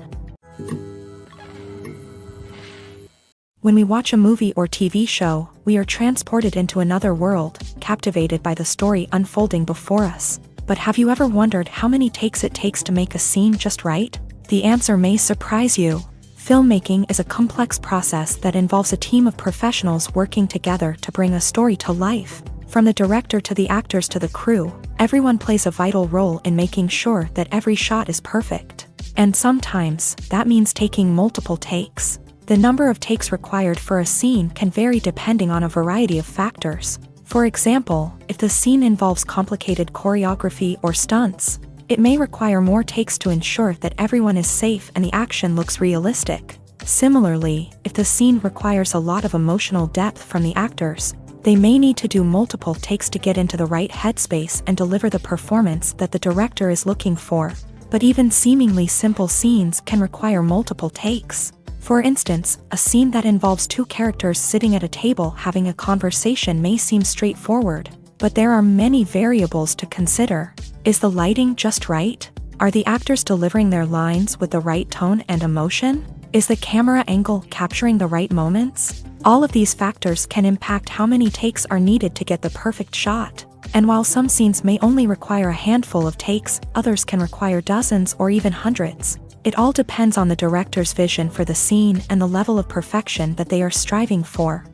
Speaker 1: When we watch a movie or TV show, we are transported into another world, captivated by the story unfolding before us. But have you ever wondered how many takes it takes to make a scene just right? The answer may surprise you. Filmmaking is a complex process that involves a team of professionals working together to bring a story to life. From the director to the actors to the crew, everyone plays a vital role in making sure that every shot is perfect. And sometimes, that means taking multiple takes. The number of takes required for a scene can vary depending on a variety of factors. For example, if the scene involves complicated choreography or stunts, it may require more takes to ensure that everyone is safe and the action looks realistic. Similarly, if the scene requires a lot of emotional depth from the actors, they may need to do multiple takes to get into the right headspace and deliver the performance that the director is looking for. But even seemingly simple scenes can require multiple takes. For instance, a scene that involves two characters sitting at a table having a conversation may seem straightforward, but there are many variables to consider. Is the lighting just right? Are the actors delivering their lines with the right tone and emotion? Is the camera angle capturing the right moments? All of these factors can impact how many takes are needed to get the perfect shot. And while some scenes may only require a handful of takes, others can require dozens or even hundreds. It all depends on the director's vision for the scene and the level of perfection that they are striving for.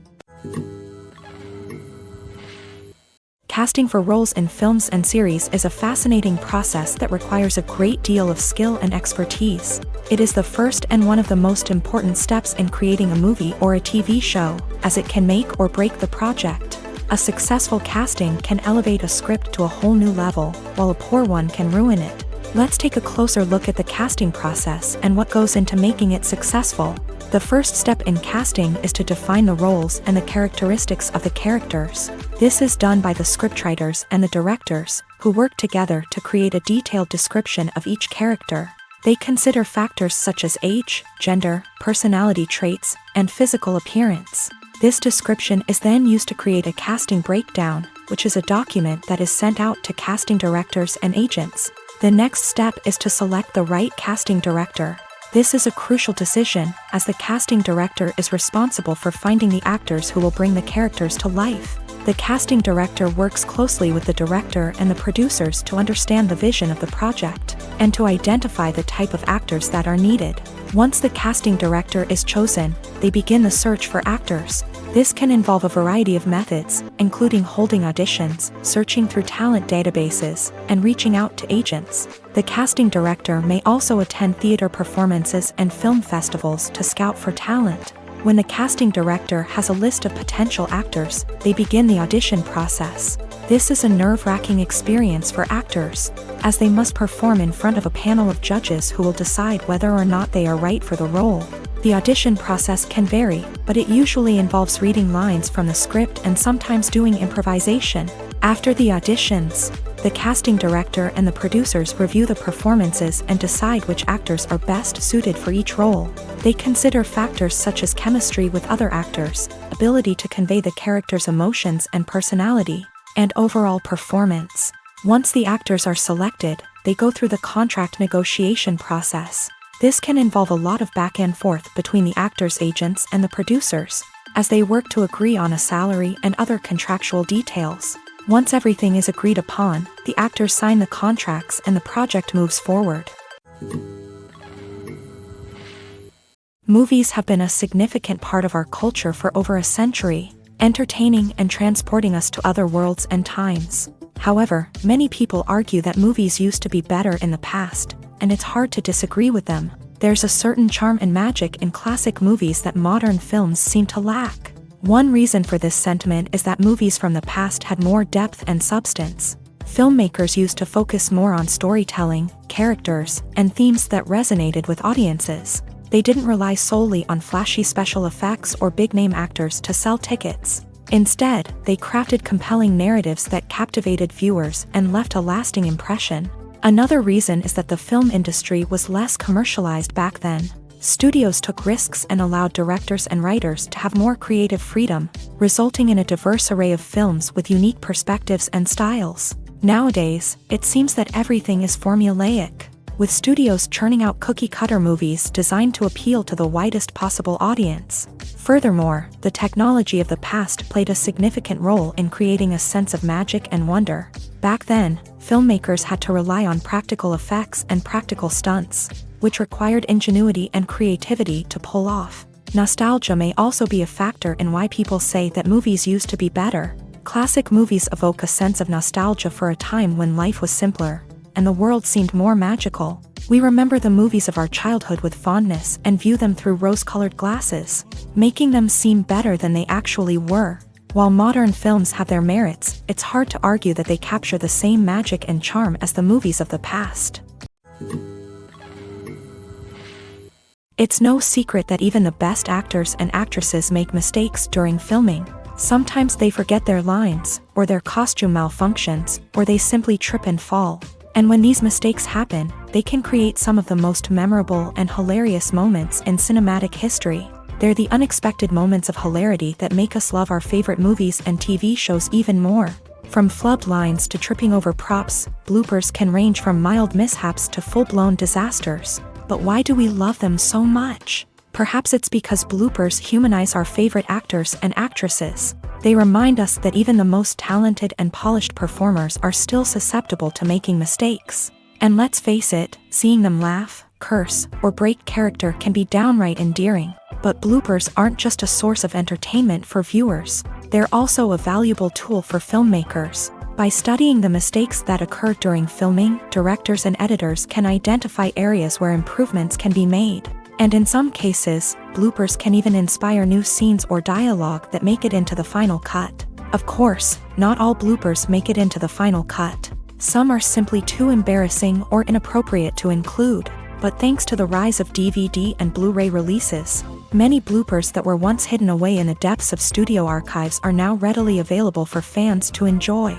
Speaker 1: Casting for roles in films and series is a fascinating process that requires a great deal of skill and expertise. It is the first and one of the most important steps in creating a movie or a TV show, as it can make or break the project. A successful casting can elevate a script to a whole new level, while a poor one can ruin it. Let's take a closer look at the casting process and what goes into making it successful. The first step in casting is to define the roles and the characteristics of the characters. This is done by the scriptwriters and the directors, who work together to create a detailed description of each character. They consider factors such as age, gender, personality traits, and physical appearance. This description is then used to create a casting breakdown, which is a document that is sent out to casting directors and agents. The next step is to select the right casting director. This is a crucial decision, as the casting director is responsible for finding the actors who will bring the characters to life. The casting director works closely with the director and the producers to understand the vision of the project, and to identify the type of actors that are needed. Once the casting director is chosen, they begin the search for actors. This can involve a variety of methods, including holding auditions, searching through talent databases, and reaching out to agents. The casting director may also attend theater performances and film festivals to scout for talent. When the casting director has a list of potential actors, they begin the audition process. This is a nerve-wracking experience for actors, as they must perform in front of a panel of judges who will decide whether or not they are right for the role. The audition process can vary, but it usually involves reading lines from the script and sometimes doing improvisation. After the auditions, the casting director and the producers review the performances and decide which actors are best suited for each role. They consider factors such as chemistry with other actors, ability to convey the character's emotions and personality, and overall performance. Once the actors are selected, they go through the contract negotiation process. This can involve a lot of back and forth between the actors' agents and the producers, as they work to agree on a salary and other contractual details. Once everything is agreed upon, the actors sign the contracts and the project moves forward. Movies have been a significant part of our culture for over a century, entertaining and transporting us to other worlds and times. However, many people argue that movies used to be better in the past, and it's hard to disagree with them. There's a certain charm and magic in classic movies that modern films seem to lack. One reason for this sentiment is that movies from the past had more depth and substance. Filmmakers used to focus more on storytelling, characters, and themes that resonated with audiences. They didn't rely solely on flashy special effects or big-name actors to sell tickets. Instead, they crafted compelling narratives that captivated viewers and left a lasting impression. Another reason is that the film industry was less commercialized back then. Studios took risks and allowed directors and writers to have more creative freedom, resulting in a diverse array of films with unique perspectives and styles. Nowadays, it seems that everything is formulaic, with studios churning out cookie-cutter movies designed to appeal to the widest possible audience. Furthermore, the technology of the past played a significant role in creating a sense of magic and wonder. Back then, filmmakers had to rely on practical effects and practical stunts, which required ingenuity and creativity to pull off. Nostalgia may also be a factor in why people say that movies used to be better. Classic movies evoke a sense of nostalgia for a time when life was simpler, and the world seemed more magical. We remember the movies of our childhood with fondness and view them through rose-colored glasses, making them seem better than they actually were. While modern films have their merits, it's hard to argue that they capture the same magic and charm as the movies of the past. It's no secret that even the best actors and actresses make mistakes during filming. Sometimes they forget their lines, or their costume malfunctions, or they simply trip and fall. And when these mistakes happen, they can create some of the most memorable and hilarious moments in cinematic history. They're the unexpected moments of hilarity that make us love our favorite movies and TV shows even more. From flubbed lines to tripping over props, bloopers can range from mild mishaps to full-blown disasters. But why do we love them so much? Perhaps it's because bloopers humanize our favorite actors and actresses. They remind us that even the most talented and polished performers are still susceptible to making mistakes. And let's face it, seeing them laugh, curse, or break character can be downright endearing. But bloopers aren't just a source of entertainment for viewers. They're also a valuable tool for filmmakers. By studying the mistakes that occur during filming, directors and editors can identify areas where improvements can be made. And in some cases, bloopers can even inspire new scenes or dialogue that make it into the final cut. Of course, not all bloopers make it into the final cut. Some are simply too embarrassing or inappropriate to include. But thanks to the rise of DVD and Blu-ray releases, many bloopers that were once hidden away in the depths of studio archives are now readily available for fans to enjoy.